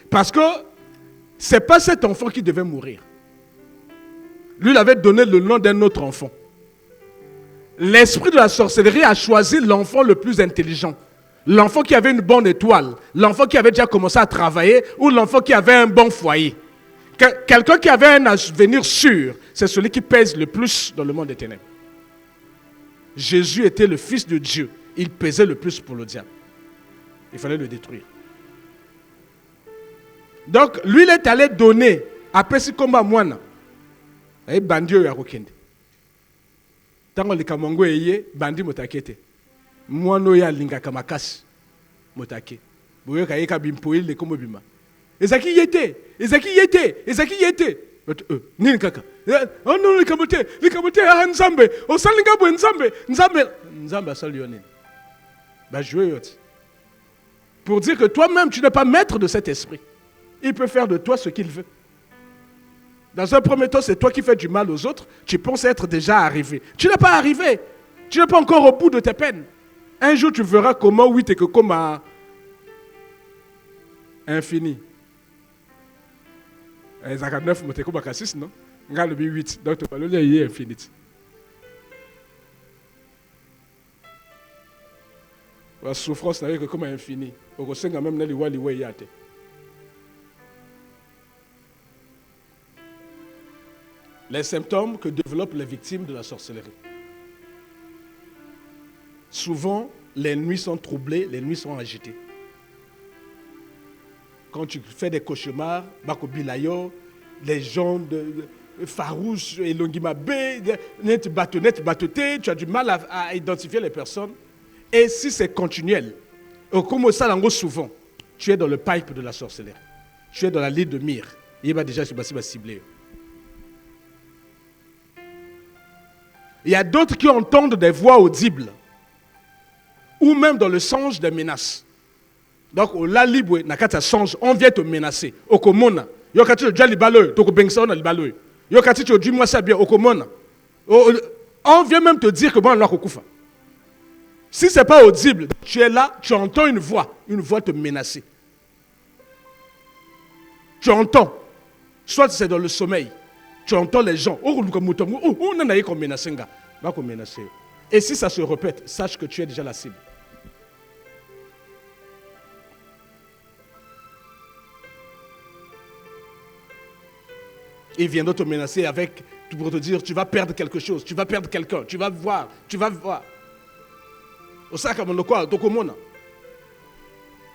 Parce que ce n'est pas cet enfant qui devait mourir. Lui, il avait donné le nom d'un autre enfant. L'esprit de la sorcellerie a choisi l'enfant le plus intelligent. L'enfant qui avait une bonne étoile. L'enfant qui avait déjà commencé à travailler. Ou l'enfant qui avait un bon foyer. Quelqu'un qui avait un avenir sûr, c'est celui qui pèse le plus dans le monde des ténèbres. Jésus était le Fils de Dieu. Il pesait le plus pour le diable. Il fallait le détruire. Donc, lui, il est allé donner à Pessikoma Moana. Et bandi ya kokende. Tango likamongo eye bandi motakete. Moano ya lingaka makasi motake. Boyo ka yeka bimpoil le komo bima. Ezaki yete. Nini kaka. Oh non likamote ah nzambe. O salinga bo nzambe asali yone. Ba jouer yoti. Pour dire que toi-même tu n'es pas maître de cet esprit. Il peut faire de toi ce qu'il veut. Dans un premier temps, c'est toi qui fais du mal aux autres. Tu penses être déjà arrivé. Tu n'es pas arrivé. Tu n'es pas encore au bout de tes peines. Un jour, tu verras comment, oui, tu es que comme à infini. Les 9, tu es comme à 6, non? Regarde le 8. Donc, tu vas le dire infini. La souffrance n'est que comme infini. Au sein, même, les wali wayate. Les symptômes que développent les victimes de la sorcellerie. Souvent, les nuits sont troublées, les nuits sont agitées. Quand tu fais des cauchemars, Bako Bilayo, les gens de farouches, Elongima B, net batoté, tu as du mal à identifier les personnes. Et si c'est continuel, comme ça, souvent, tu es dans le pipe de la sorcellerie. Tu es dans la ligne de mire. Il va déjà se cibler. Il y a d'autres qui entendent des voix audibles. Ou même dans le songe des menaces. Donc, au la libre, nakata songe, on vient te menacer. Okomona. Yokati tu jali baloy, toko bengsa on baloy. Yokati tu dis moi ça bien, okomona. On vient même te dire que bon, on kufa. Si ce n'est pas audible, tu es là, tu entends une voix te menacer. Tu entends. Soit c'est dans le sommeil. Tu entends les gens. Et si ça se répète, sache que tu es déjà la cible. Il vient de te menacer avec, pour te dire, tu vas perdre quelque chose, tu vas perdre quelqu'un, tu vas voir.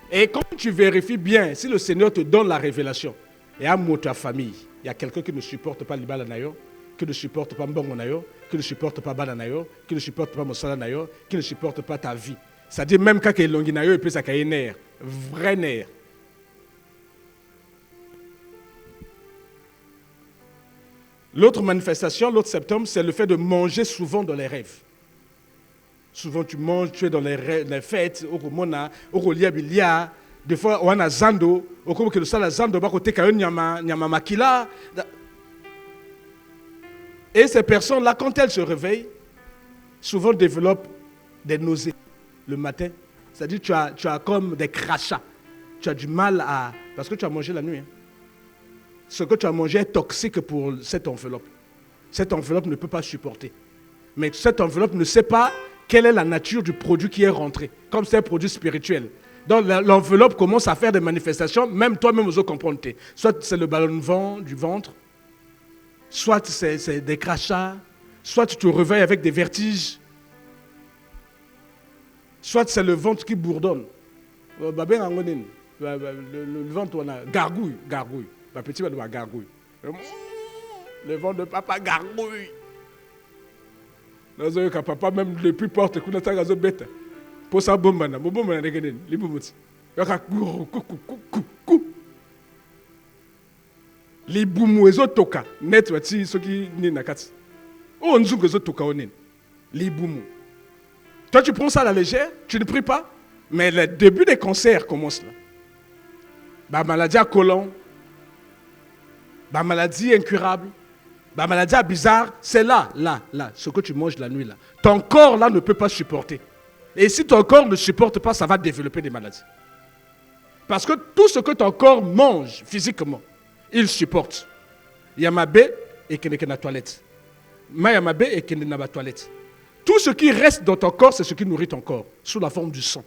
Et quand tu vérifies bien, si le Seigneur te donne la révélation, et à ta famille, il y a quelqu'un qui ne supporte pas l'Ibala Nayo, qui ne supporte pas Mbongo Nayo, qui ne supporte pas Bala Nayo, qui ne supporte pas Mosala Nayo, qui ne supporte pas ta vie. C'est-à-dire même quand il y a Longi Nayo, il peut s'accueillir nerf, vrai nerf. L'autre manifestation, l'autre symptôme, c'est le fait de manger souvent dans les rêves. Souvent tu manges, tu es dans les fêtes, au Liabilia. Des fois, on a Zando, au comme que le sala Zando, bah côté kayon nyama makila. Et ces personnes-là, quand elles se réveillent, souvent développent des nausées le matin. C'est-à-dire tu as comme des crachats. Tu as du mal à... Parce que tu as mangé la nuit. Hein. Ce que tu as mangé est toxique pour cette enveloppe. Cette enveloppe ne peut pas supporter. Mais cette enveloppe ne sait pas quelle est la nature du produit qui est rentré. Comme c'est un produit spirituel. Donc l'enveloppe commence à faire des manifestations, même toi-même aux autres comprendre. Soit c'est le ballonnement du ventre, soit c'est des crachats, soit tu te réveilles avec des vertiges, soit c'est le ventre qui bourdonne. Le ventre, on a gargouille. Ma petite va devoir gargouille. Le ventre de papa gargouille. Papa même le plus porte, qu'on a un bête. Pour ça, bon, les boumouti. Les boumou, les autres toka. Net, ceux qui n'y n'a qu'à. Oh, on zouk les autres toka, on est. Les boumou. Toi, tu prends ça à la légère, tu ne pries pas. Mais le début des cancers commence là. La maladie à côlon, la maladie incurable, la maladie à bizarre, c'est là, ce que tu manges la nuit là. Ton corps là ne peut pas supporter. Et si ton corps ne supporte pas, ça va développer des maladies. Parce que tout ce que ton corps mange physiquement, il supporte. Il y a ma baie et qu'il y a la toilette. Il y a ma baie et qu'il y a la toilette. Tout ce qui reste dans ton corps, c'est ce qui nourrit ton corps, sous la forme du sang.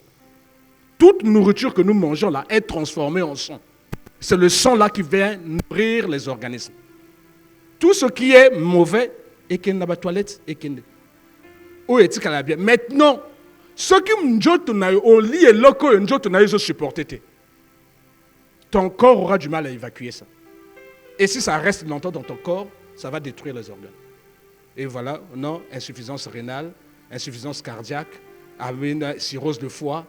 Toute nourriture que nous mangeons là est transformée en sang. C'est le sang là qui vient nourrir les organismes. Tout ce qui est mauvais et qu'il y a la toilette et qu'il y a bien. Maintenant, ce qui on lit et loco et supporter. Ton corps aura du mal à évacuer ça. Et si ça reste longtemps dans ton corps, ça va détruire les organes. Et voilà, non, insuffisance rénale, insuffisance cardiaque, cirrhose de foie,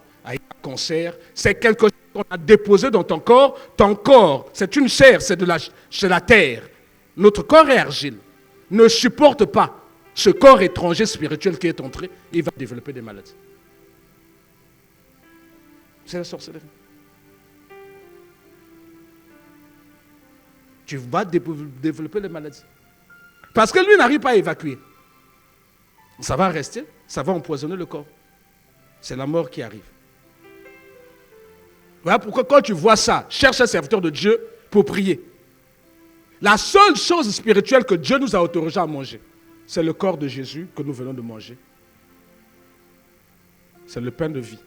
cancer. C'est quelque chose qu'on a déposé dans ton corps. Ton corps, c'est une chair, c'est de la terre. Notre corps est argile. Ne supporte pas ce corps étranger spirituel qui est entré. Il va développer des maladies. C'est la sorcellerie. Tu vas développer les maladies. Parce que lui n'arrive pas à évacuer. Ça va rester, ça va empoisonner le corps. C'est la mort qui arrive. Voilà pourquoi quand tu vois ça, cherche un serviteur de Dieu pour prier. La seule chose spirituelle que Dieu nous a autorisé à manger, c'est le corps de Jésus que nous venons de manger. C'est le pain de vie.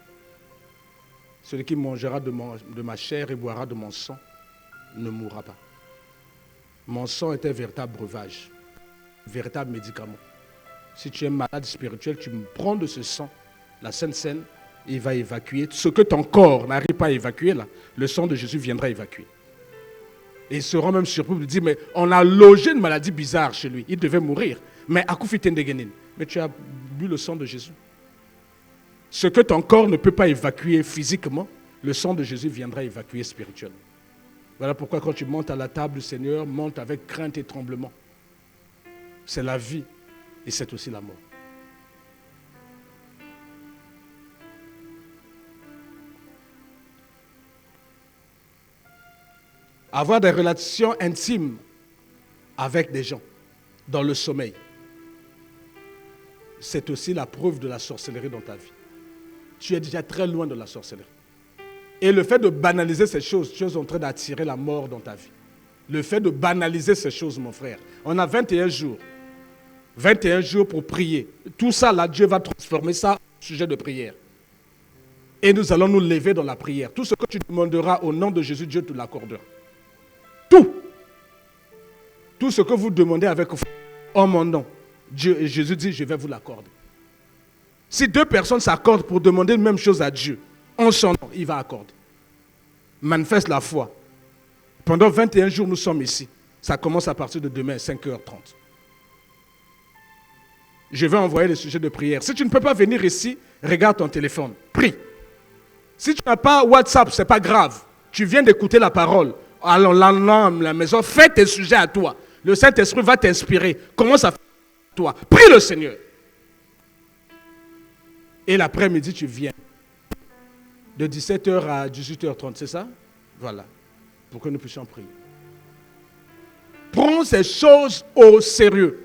Celui qui mangera de ma chair et boira de mon sang ne mourra pas. Mon sang est un véritable breuvage, un véritable médicament. Si tu es malade spirituel, tu me prends de ce sang, la Sainte Seine, il va évacuer. Ce que ton corps n'arrive pas à évacuer, là, le sang de Jésus viendra évacuer. Et ils seront même surpris de dire, mais on a logé une maladie bizarre chez lui. Il devait mourir. Mais tu as bu le sang de Jésus. Ce que ton corps ne peut pas évacuer physiquement, le sang de Jésus viendra évacuer spirituellement. Voilà pourquoi quand tu montes à la table du Seigneur, monte avec crainte et tremblement. C'est la vie et c'est aussi la mort. Avoir des relations intimes avec des gens dans le sommeil, c'est aussi la preuve de la sorcellerie dans ta vie. Tu es déjà très loin de la sorcellerie. Et le fait de banaliser ces choses, tu es en train d'attirer la mort dans ta vie. Le fait de banaliser ces choses, mon frère. On a 21 jours. 21 jours pour prier. Tout ça, là, Dieu va transformer ça en sujet de prière. Et nous allons nous lever dans la prière. Tout ce que tu demanderas au nom de Jésus, Dieu te l'accordera. Tout. Tout ce que vous demandez avec en mon nom, Jésus dit, je vais vous l'accorder. Si deux personnes s'accordent pour demander la même chose à Dieu, en son nom, il va accorder. Manifeste la foi. Pendant 21 jours, nous sommes ici. Ça commence à partir de demain, 5h30. Je vais envoyer les sujets de prière. Si tu ne peux pas venir ici, regarde ton téléphone. Prie. Si tu n'as pas WhatsApp, ce n'est pas grave. Tu viens d'écouter la parole. Alors, la maison, fais tes sujets à toi. Le Saint-Esprit va t'inspirer. Commence à faire à toi. Prie le Seigneur. Et l'après-midi, tu viens. De 17h à 18h30, c'est ça? Voilà. Pour que nous puissions prier. Prends ces choses au sérieux.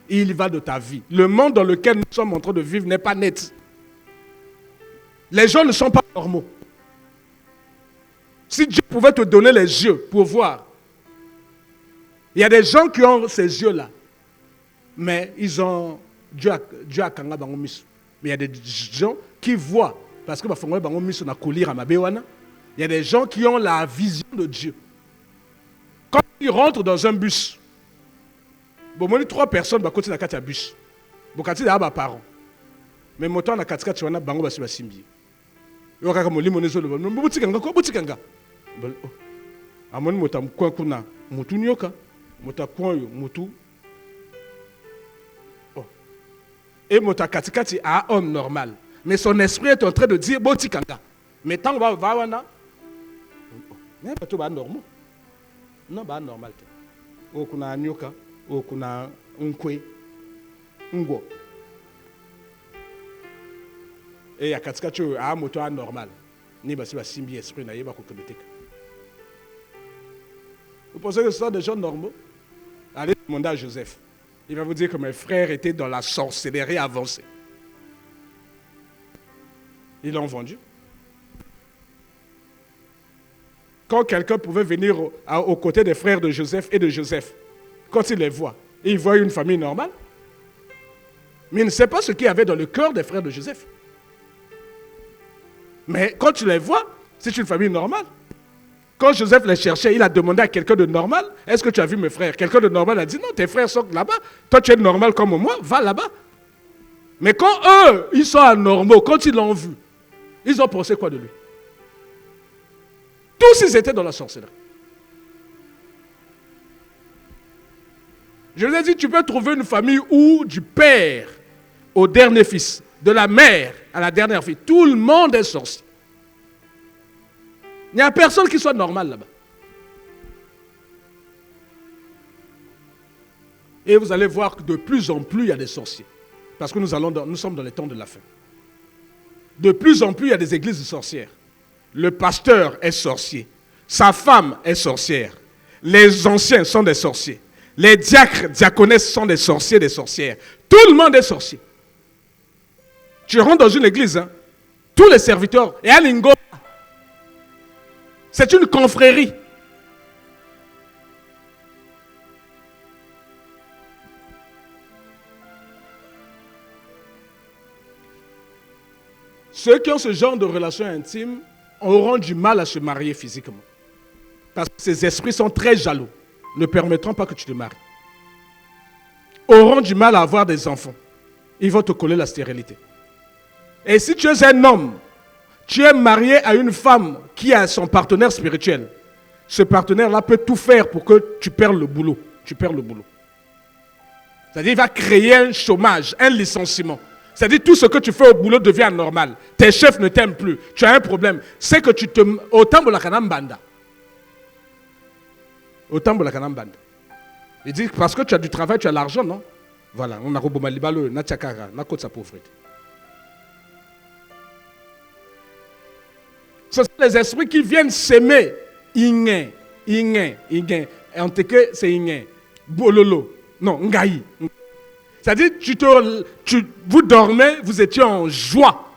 Il va de ta vie. Le monde dans lequel nous sommes en train de vivre n'est pas net. Les gens ne sont pas normaux. Si Dieu pouvait te donner les yeux pour voir, il y a des gens qui ont ces yeux-là, mais ils ont Dieu a kanga bango miso. Mais il y a des gens qui voient parce que bango miso na kolir à mabewana. Il y a des gens qui ont la vision de Dieu. Quand ils rentrent dans un bus, bon, moi, 3 personnes bah côté na kati ya bus. Bokati da ba parents. Mais moto na kati kati wana bango basi basimbi. Yo kaka molimo nezo lo. Bobutikanga ko botikanga. Amoni moto mkwa kuna mutu nyoka. Moto kwa yo mutu. Oh. Et moto kati kati a homme normal. Mais son esprit est en train de dire botikanga. Mais tant va wana. Mais pas tout ba normal. Non ba normal. O kuna nyoka. O kuna unkwe ngo. Et il y a Katskacho à moto normal. Ni basi ba simbi esprit na yeba ko kometek. Vous pensez que ce sont des gens normaux? Allez demander à Joseph. Il va vous dire que mes frères étaient dans la sorcellerie avancée. Ils l'ont vendu. Quand quelqu'un pouvait venir aux côtés des frères de Joseph et de Joseph, quand il les voit, il voit une famille normale. Mais il ne sait pas ce qu'il y avait dans le cœur des frères de Joseph. Mais quand tu les vois, c'est une famille normale. Quand Joseph les cherchait, il a demandé à quelqu'un de normal, est-ce que tu as vu mes frères? Quelqu'un de normal a dit, non, tes frères sont là-bas. Toi, tu es normal comme moi, va là-bas. Mais quand eux, ils sont anormaux, quand ils l'ont vu, ils ont pensé quoi de lui? Tous ils étaient dans la sorcellerie. Je vous ai dit, tu peux trouver une famille où du père au dernier fils, de la mère à la dernière fille, tout le monde est sorcier. Il n'y a personne qui soit normal là-bas. Et vous allez voir que de plus en plus, il y a des sorciers. Parce que nous sommes dans les temps de la fin. De plus en plus, il y a des églises de sorcières. Le pasteur est sorcier. Sa femme est sorcière. Les anciens sont des sorciers. Les diacres, diaconesses sont des sorciers, des sorcières. Tout le monde est sorcier. Tu rentres dans une église, hein, tous les serviteurs, et à Lingo, c'est une confrérie. Ceux qui ont ce genre de relation intime auront du mal à se marier physiquement. Parce que ces esprits sont très jaloux. Ne permettront pas que tu te maries. Auront du mal à avoir des enfants. Ils vont te coller la stérilité. Et si tu es un homme, tu es marié à une femme qui a son partenaire spirituel, ce partenaire-là peut tout faire pour que tu perdes le boulot. Tu perds le boulot. C'est-à-dire qu'il va créer un chômage, un licenciement. C'est-à-dire tout ce que tu fais au boulot devient normal. Tes chefs ne t'aiment plus. Tu as un problème. C'est que tu te... Autant de la kanambanda. Autant de la kanambanda. Il dit parce que tu as du travail, tu as l'argent, non? Voilà. On a robomalibalo, na tchakara, na côte sa pauvreté. Ce sont les esprits qui viennent s'aimer. Ingé. Et en tout cas, c'est ingé. Bololo. Non, ngaï. C'est-à-dire, vous dormez, vous étiez en joie.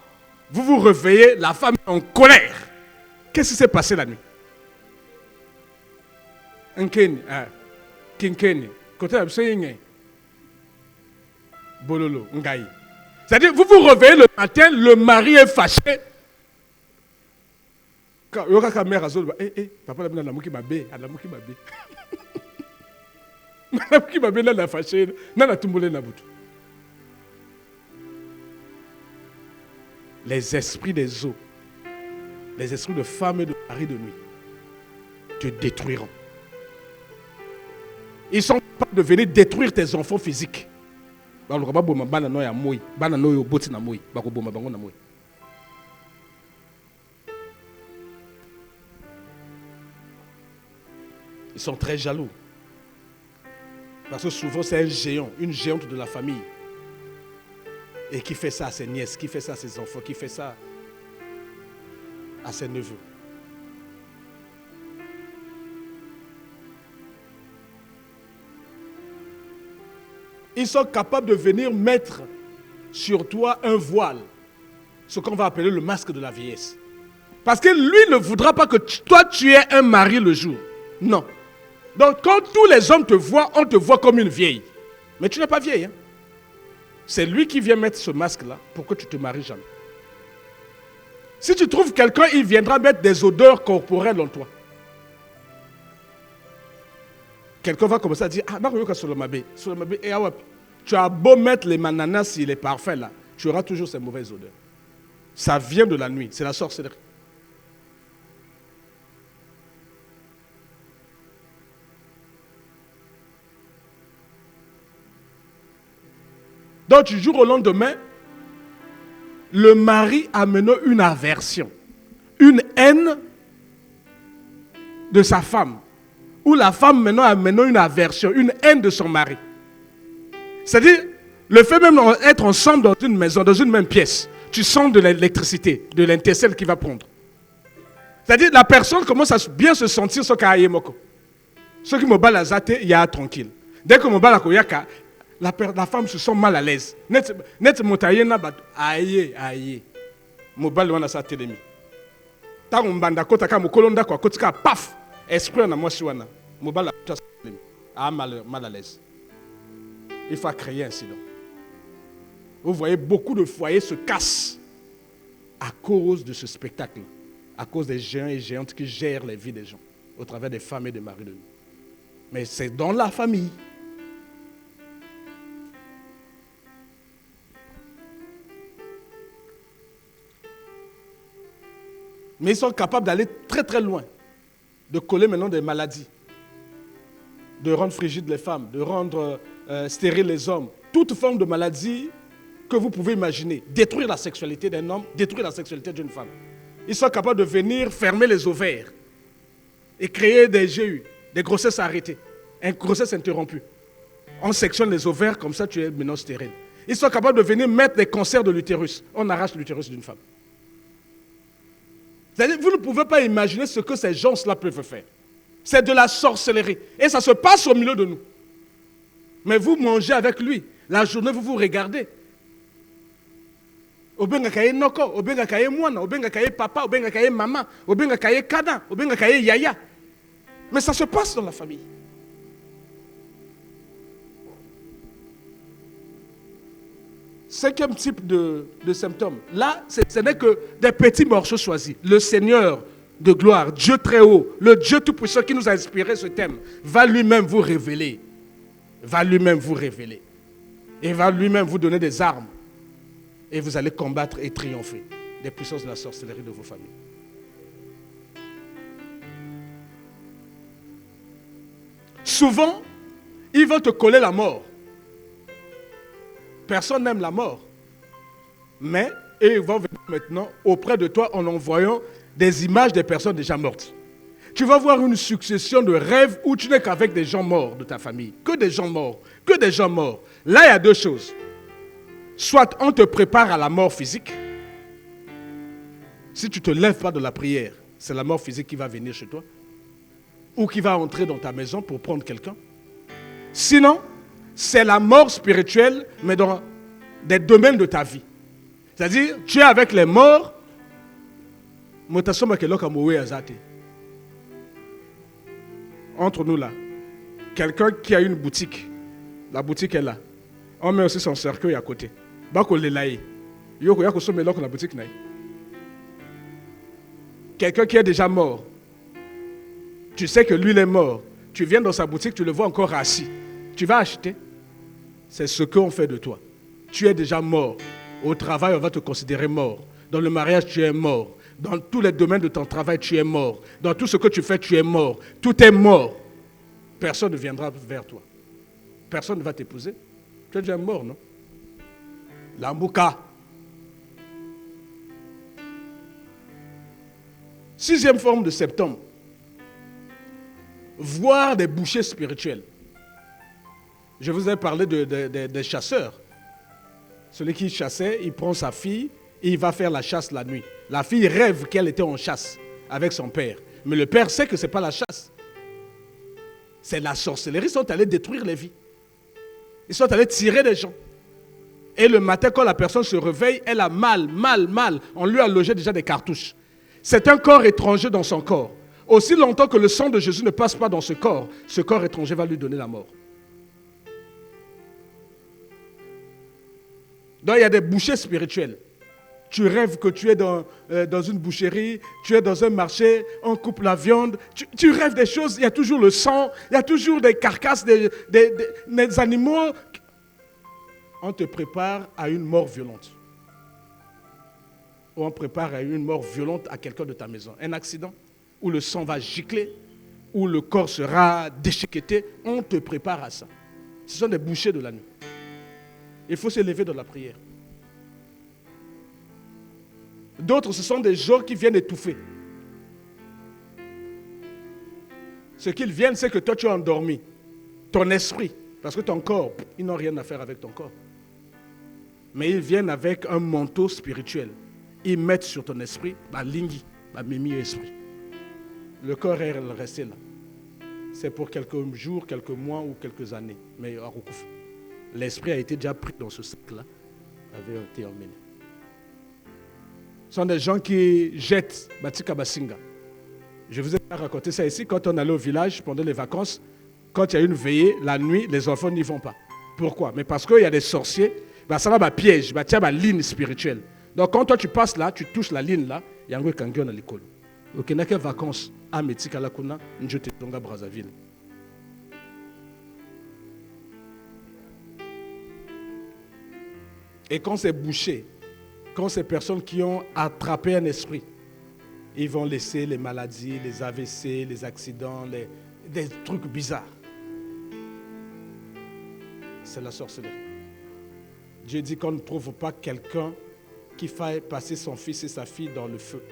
Vous vous réveillez, la femme est en colère. Qu'est-ce qui s'est passé la nuit? Nkeni, kinkeni, côté de bololo, ngaï. C'est-à-dire, vous vous réveillez le matin, le mari est fâché. Quand yoka mère a zolo, papa la mena muki mabe, ala muki mabe. Muki mabe na la fâché, na la tumbole na butu. Les esprits des eaux, les esprits de femmes et de mari de nuit te détruiront. Ils sont capables de venir détruire tes enfants physiques. Ils sont très jaloux. Parce que souvent c'est un géant, une géante de la famille. Et qui fait ça à ses nièces, qui fait ça à ses enfants, qui fait ça à ses neveux. Ils sont capables de venir mettre sur toi un voile, ce qu'on va appeler le masque de la vieillesse. Parce que lui ne voudra pas que toi tu aies un mari le jour. Non. Donc quand tous les hommes te voient, on te voit comme une vieille. Mais tu n'es pas vieille. Hein? C'est lui qui vient mettre ce masque-là pour que tu te maries jamais. Si tu trouves quelqu'un, il viendra mettre des odeurs corporelles en toi. Quelqu'un va commencer à dire, tu as beau mettre les mananas, il est parfait là, tu auras toujours ces mauvaises odeurs. Ça vient de la nuit, c'est la sorcellerie. Donc du jour au lendemain, le mari amène une aversion, une haine de sa femme. Ou la femme maintenant amène une aversion, une haine de son mari. C'est-à-dire, le fait même d'être ensemble dans une maison, dans une même pièce, tu sens de l'électricité, de l'intercelle qui va prendre. C'est-à-dire la personne commence à bien se sentir ce qu'il y a. Ce qui me bat la zate, il y a tranquille. Dès que me bat la koyaka, la femme se sent mal à l'aise. Net motaye na bat aïe aïe. Me bat le sa télémi. Ta mbanda kota ka mokolonda kwa kotika paf. Esprit na moi siwana. Me bat la télémi. Ah mal à l'aise. Il faut créer un incident. Vous voyez, beaucoup de foyers se cassent à cause de ce spectacle, à cause des géants et géantes qui gèrent les vies des gens, au travers des femmes et des maris de nous. Mais c'est dans la famille. Mais ils sont capables d'aller très très loin, de coller maintenant des maladies, de rendre frigides les femmes, de rendre stériles les hommes, toute forme de maladie que vous pouvez imaginer, détruire la sexualité d'un homme, détruire la sexualité d'une femme. Ils sont capables de venir fermer les ovaires et créer des GU, des grossesses arrêtées, une grossesse interrompue. On sectionne les ovaires, comme ça tu es maintenant stérile. Ils sont capables de venir mettre des cancers de l'utérus. On arrache l'utérus d'une femme. C'est-à-dire, vous ne pouvez pas imaginer ce que ces gens-là peuvent faire. C'est de la sorcellerie. Et ça se passe au milieu de nous. Mais vous mangez avec lui. La journée, vous vous regardez. Obenga kaye noko, obenga kaye mwana, obenga kaye papa, obenga kaye maman, obenga kaye kada, obenga kaye yaya. Mais ça se passe dans la famille. Cinquième type de symptômes. Là, ce n'est que des petits morceaux choisis. Le Seigneur de gloire, Dieu très haut, le Dieu tout-puissant qui nous a inspiré ce thème, va lui-même vous révéler. Va lui-même vous révéler. Et va lui-même vous donner des armes. Et vous allez combattre et triompher des puissances de la sorcellerie de vos familles. Souvent, ils vont te coller la mort. Personne n'aime la mort. Mais ils vont venir maintenant auprès de toi en envoyant des images des personnes déjà mortes. Tu vas voir une succession de rêves où tu n'es qu'avec des gens morts de ta famille. Que des gens morts. Que des gens morts. Là, il y a deux choses. Soit on te prépare à la mort physique. Si tu ne te lèves pas de la prière, c'est la mort physique qui va venir chez toi. Ou qui va entrer dans ta maison pour prendre quelqu'un. Sinon, c'est la mort spirituelle, mais dans des domaines de ta vie. C'est-à-dire, tu es avec les morts. Entre nous là, quelqu'un qui a une boutique, la boutique est là. On met aussi son cercueil à côté. Quelqu'un qui est déjà mort, tu sais que lui il est mort. Tu viens dans sa boutique, tu le vois encore assis. Tu vas acheter. C'est ce qu'on fait de toi. Tu es déjà mort. Au travail, on va te considérer mort. Dans le mariage, tu es mort. Dans tous les domaines de ton travail, tu es mort. Dans tout ce que tu fais, tu es mort. Tout est mort. Personne ne viendra vers toi. Personne ne va t'épouser. Tu es déjà mort, non? L'ambouka. Sixième forme de symptôme. Voir des bouchers spirituels. Je vous ai parlé des chasseurs. Celui qui chassait, il prend sa fille et il va faire la chasse la nuit. La fille rêve qu'elle était en chasse avec son père. Mais le père sait que ce n'est pas la chasse. C'est la sorcellerie. Ils sont allés détruire les vies. Ils sont allés tirer des gens. Et le matin, quand la personne se réveille, elle a mal. On lui a logé déjà des cartouches. C'est un corps étranger dans son corps. Aussi longtemps que le sang de Jésus ne passe pas dans ce corps étranger va lui donner la mort. Donc il y a des bouchers spirituels. Tu rêves que tu es dans une boucherie, tu es dans un marché, on coupe la viande. Tu rêves des choses, il y a toujours le sang, il y a toujours des carcasses, des animaux. On te prépare à une mort violente. Ou on prépare à une mort violente à quelqu'un de ta maison. Un accident où le sang va gicler, où le corps sera déchiqueté. On te prépare à ça. Ce sont des bouchers de la nuit. Il faut se lever dans la prière. D'autres, ce sont des gens qui viennent étouffer. Ce qu'ils viennent, c'est que toi, tu es endormi. Ton esprit, parce que ton corps, ils n'ont rien à faire avec ton corps. Mais ils viennent avec un manteau spirituel. Ils mettent sur ton esprit, lingi, mimi esprit. Le corps est resté là. C'est pour quelques jours, quelques mois ou quelques années. Mais l'esprit a été déjà pris dans ce sac-là, avait été emmené. Ce sont des gens qui jettent Batika Basinga. Je vous ai raconté ça ici. Quand on allait au village pendant les vacances, quand il y a une veillée, la nuit, les enfants n'y vont pas. Pourquoi? Mais parce qu'il y a des sorciers, ça va piège, une ligne spirituelle. Donc quand toi tu passes là, tu touches la ligne là, il y a un gars qui est à l'école. Donc il y a des vacances à Metika Lakuna, Njote Tonga Brazzaville. Et quand c'est bouché, quand ces personnes qui ont attrapé un esprit, ils vont laisser les maladies, les AVC, les accidents, des trucs bizarres. C'est la sorcellerie. Dieu dit qu'on ne trouve pas quelqu'un qui fasse passer son fils et sa fille dans le feu.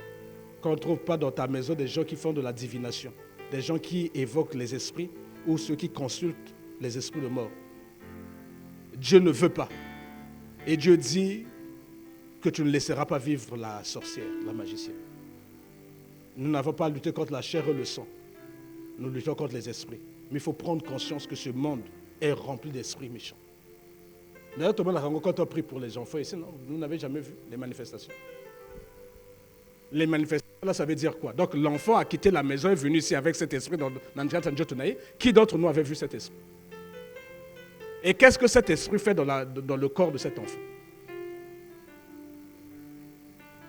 Qu'on ne trouve pas dans ta maison des gens qui font de la divination, des gens qui évoquent les esprits ou ceux qui consultent les esprits de mort. Dieu ne veut pas. Et Dieu dit que tu ne laisseras pas vivre la sorcière, la magicienne. Nous n'avons pas à lutter contre la chair et le sang. Nous luttons contre les esprits. Mais il faut prendre conscience que ce monde est rempli d'esprits méchants. D'ailleurs, quand on prie pour les enfants ici, non, vous n'avez jamais vu les manifestations. Les manifestations, là, ça veut dire quoi? Donc, l'enfant a quitté la maison, est venu ici avec cet esprit dans Nanjat. Qui d'entre nous avait vu cet esprit? Et qu'est-ce que cet esprit fait dans le corps de cet enfant?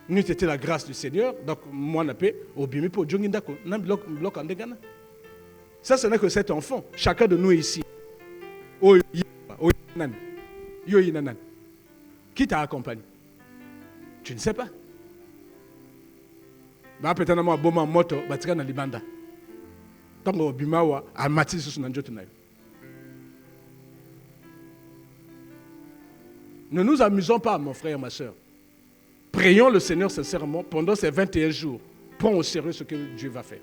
Nous c'était la grâce du Seigneur, donc moi n'a pas obimi pour Djongindako, n'a bloc en dégana. Ça, ce n'est que cet enfant. Chacun de nous ici. Qui t'a accompagné? Tu ne sais pas. Peut-être que bon moto, batika na libanda. Donc obimawa a mati sur na njoto na yo. Ne nous amusons pas, mon frère et ma soeur. Prions le Seigneur sincèrement pendant ces 21 jours. Prends au sérieux ce que Dieu va faire.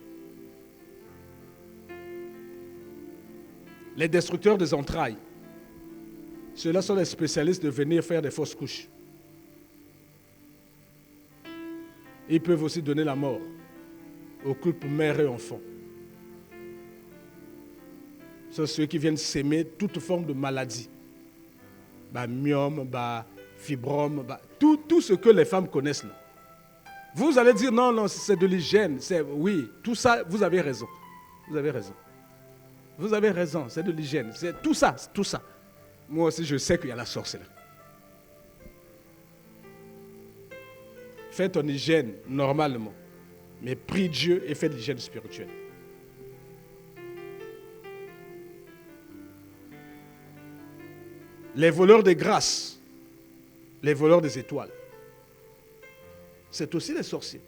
Les destructeurs des entrailles, ceux-là sont les spécialistes de venir faire des fausses couches. Ils peuvent aussi donner la mort aux couples mère et enfant. Ce sont ceux qui viennent s'aimer toute forme de maladie. Myome, fibrome, tout ce que les femmes connaissent là. Vous allez dire non, c'est de l'hygiène. Oui, tout ça, vous avez raison. Vous avez raison. Vous avez raison, c'est de l'hygiène. C'est tout ça, tout ça. Moi aussi, je sais qu'il y a la sorcellerie. Fais ton hygiène normalement, mais prie Dieu et fais de l'hygiène spirituelle. Les voleurs des grâces, les voleurs des étoiles, c'est aussi des sorciers.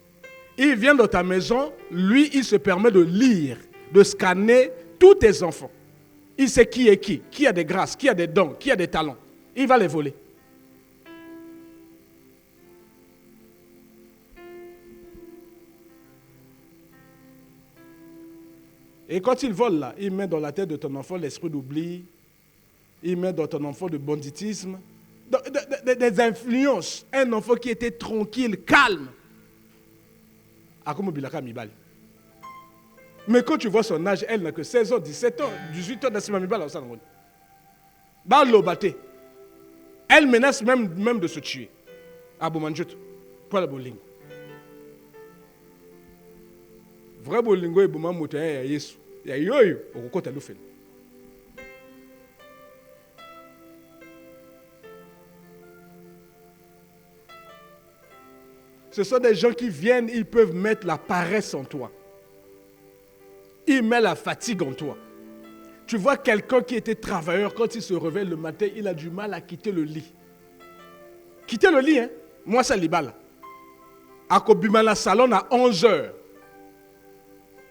Il vient dans ta maison, lui, il se permet de lire, de scanner tous tes enfants. Il sait qui est qui a des grâces, qui a des dons, qui a des talents. Il va les voler. Et quand il vole là, il met dans la tête de ton enfant l'esprit d'oubli, il met dans ton enfant de banditisme, des influences. Un enfant qui était tranquille, calme. Mais quand tu vois son âge, elle n'a que 16 ans, 17 ans, 18 ans, elle menace même de se tuer. Vrai bolingo et bouma mouta ya Yesu. Ya yoyo, okokota lufeli. Ce sont des gens qui viennent, ils peuvent mettre la paresse en toi. Ils mettent la fatigue en toi. Tu vois quelqu'un qui était travailleur, quand il se réveille le matin, il a du mal à quitter le lit. Quitter le lit, hein? Moi, ça libala. À Kobimala salon à 11h.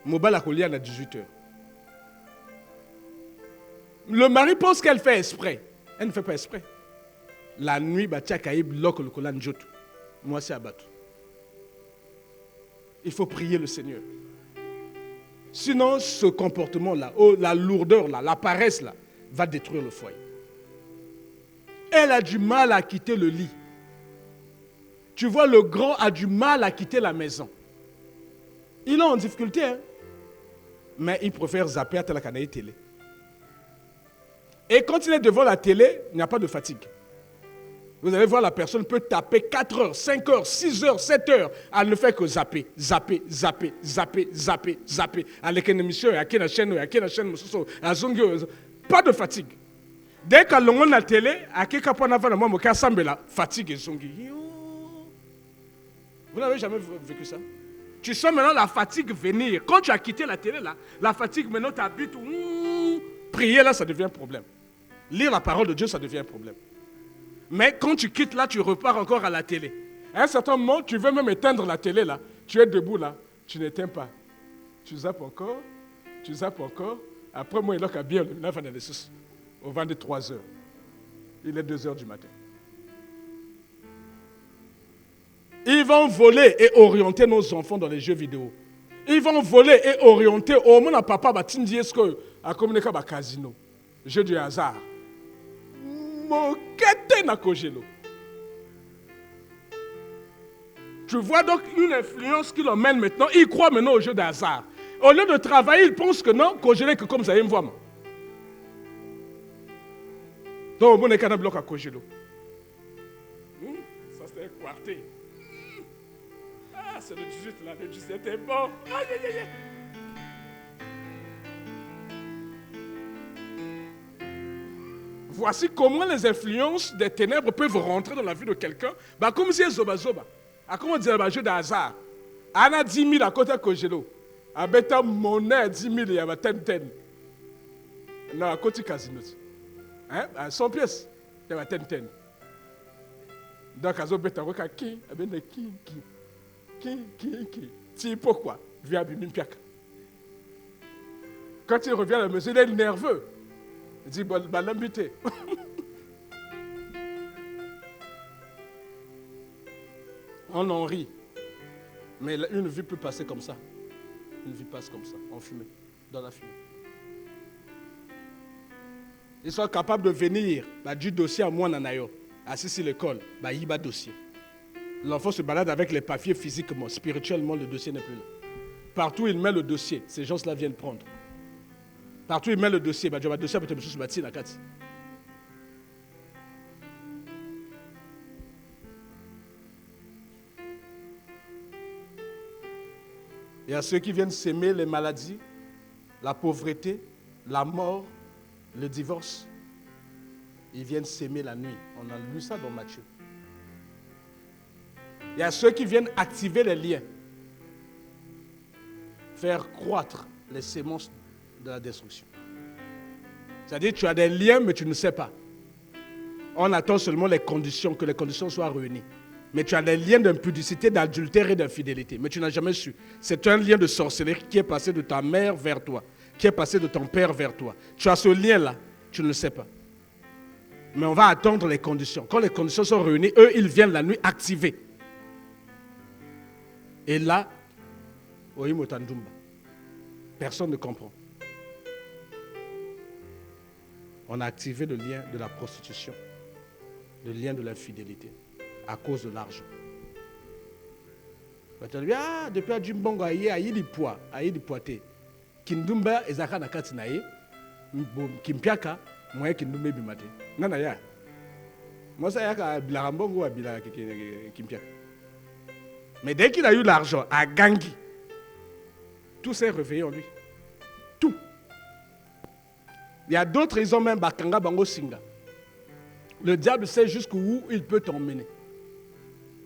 Mobile à Kolian à 18h. Le mari pense qu'elle fait exprès. Elle ne fait pas exprès. La nuit, Batiakaï bloque le Kolan Jotu. Moi, c'est abattu. Il faut prier le Seigneur. Sinon, ce comportement-là, la lourdeur-là, la paresse-là, va détruire le foyer. elle a du mal à quitter le lit. Tu vois, le grand a du mal à quitter la maison. Il est en difficulté, hein? Mais il préfère zapper à la canne télé. Et quand il est devant la télé, il n'y a pas de fatigue. Vous allez voir, la personne peut taper 4 heures, 5 heures, 6 heures, 7 heures. Elle ne fait que zapper, zapper, zapper, zapper, zapper, zapper. Elle une émission, il y a une chaîne, pas de fatigue. Dès qu'elle a la télé, elle a fatigue et zongi. Vous n'avez jamais vécu ça? Tu sens maintenant la fatigue venir. Quand tu as quitté la télé, là, la fatigue maintenant t'habite. Prier là, ça devient un problème. Lire la parole de Dieu, ça devient un problème. Mais quand tu quittes là, tu repars encore à la télé. À un certain moment, tu veux même éteindre la télé là. Tu es debout là, tu n'éteins pas. Tu zappes encore, tu zappes encore. Après, moi, il a bien au 23 heures. Il est 2 heures du matin. Ils vont voler et orienter nos enfants dans les jeux vidéo. Ils vont voler et orienter. Au moins, papa va t'indiquer ce que a communiqué avec casino. Jeu du hasard. Tu vois donc une influence qui l'emmène maintenant. Il croit maintenant au jeu de hasard. Au lieu de travailler, il pense que non, Kogelo que comme ça, il me voit. Donc, on est un bloc à Kogelo. Ça, c'est un quartier. Ah, c'est le 18 là, le 17 est bon. Aïe, aïe, aïe. Voici comment les influences des ténèbres peuvent rentrer dans la vie de quelqu'un. Bah, comme si c'est Zoba Zoba. À comment dire un jeu de hasard. Anna 10 000 à côté de Kogelo. À bêta monnaie 10 000, il y a 10. Non, à côté casino. Hein? À 100 pièces, il y a 10. Donc, à Zoba, il y a qui? Qui? Tu pourquoi? Viens à Bimimpiak. Quand il revient à la maison, il est nerveux. Il dit, bah, l'ambité. On en rit. Mais une vie peut passer comme ça. Une vie passe comme ça, en fumée, dans la fumée. Ils sont capables de venir, bah, du dossier à moi, nanayo. Assis sur l'école, bah, il y a dossier. L'enfant se balade avec les papiers physiquement, spirituellement, le dossier n'est plus là. Partout, il met le dossier. Ces gens-là viennent prendre. Partout, il met le dossier. Bah, je vais dossier pour te se battre, il y a ceux qui viennent s'aimer les maladies, la pauvreté, la mort, le divorce. Ils viennent s'aimer la nuit. On a lu ça dans Matthieu. Il y a ceux qui viennent activer les liens, faire croître les semences de la destruction. C'est-à-dire que tu as des liens, mais tu ne sais pas. On attend seulement les conditions, que les conditions soient réunies. Mais tu as des liens d'impudicité, d'adultère et d'infidélité. Mais tu n'as jamais su. C'est un lien de sorcellerie qui est passé de ta mère vers toi, qui est passé de ton père vers toi. Tu as ce lien-là, tu ne le sais pas. Mais on va attendre les conditions. Quand les conditions sont réunies, eux, ils viennent la nuit activer. Et là, personne ne comprend. On a activé le lien de la prostitution, le lien de l'infidélité, à cause de l'argent. Ah, depuis à Jimbongo, il y a des poids, il y a des poités. Kindumba, Ezaka Nakatinaye, Kimpiaka, moi, Kindumbe Bimate. Nanaya. Moi, ça y a Bilambongo à Bila Kimpiaka. Mais dès qu'il a eu l'argent à Gangi, tout s'est réveillé en lui. Tout. Il y a d'autres, ils ont même Bakanga Bango Singa. Le diable sait jusqu'où il peut t'emmener.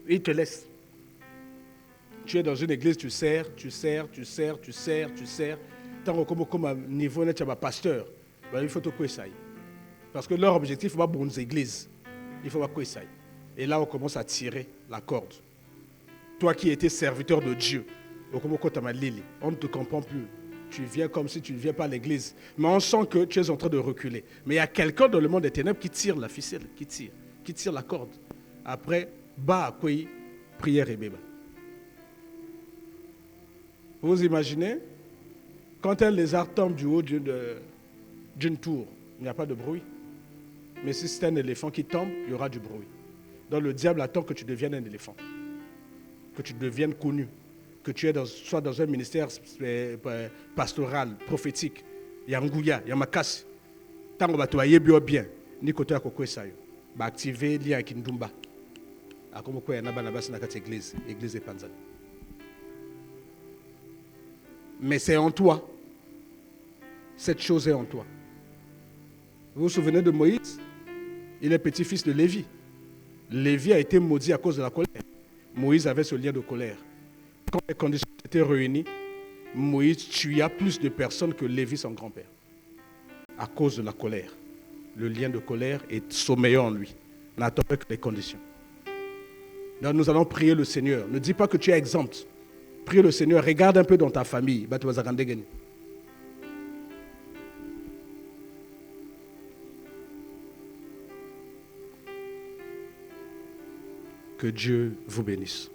Il te laisse. Tu es dans une église, tu sers. Tant que comme un niveau, tu es pasteur. Il faut te couper. Parce que leur objectif, il faut pas bonnes églises. Il faut pas couper. Et là, on commence à tirer la corde. Toi qui étais serviteur de Dieu, on ne te comprend plus. Tu viens comme si tu ne viens pas à l'église. Mais on sent que tu es en train de reculer. Mais il y a quelqu'un dans le monde des ténèbres qui tire la ficelle, qui tire la corde. Après, prière et bébé. Vous imaginez, quand un lézard tombe du haut d'une tour, il n'y a pas de bruit. Mais si c'est un éléphant qui tombe, il y aura du bruit. Donc le diable attend que tu deviennes un éléphant. Que tu deviennes connu. Que tu sois dans un ministère pastoral, prophétique. Yangouya, Yamakasi. Tant que tu as bien, ni côté à Koko Sayo. Va activer l'IA Kindumba. A comme quoi il y a une église, église de Panzani. Mais c'est en toi. Cette chose est en toi. Vous vous souvenez de Moïse? Il est petit-fils de Lévi. Lévi a été maudit à cause de la colère. Moïse avait ce lien de colère. Quand les conditions étaient réunies, Moïse tua plus de personnes que Lévi, son grand-père. À cause de la colère. Le lien de colère est sommeillant en lui. N'attends pas que les conditions. Donc nous allons prier le Seigneur. Ne dis pas que tu es exempt. Prie le Seigneur. Regarde un peu dans ta famille. Que Dieu vous bénisse.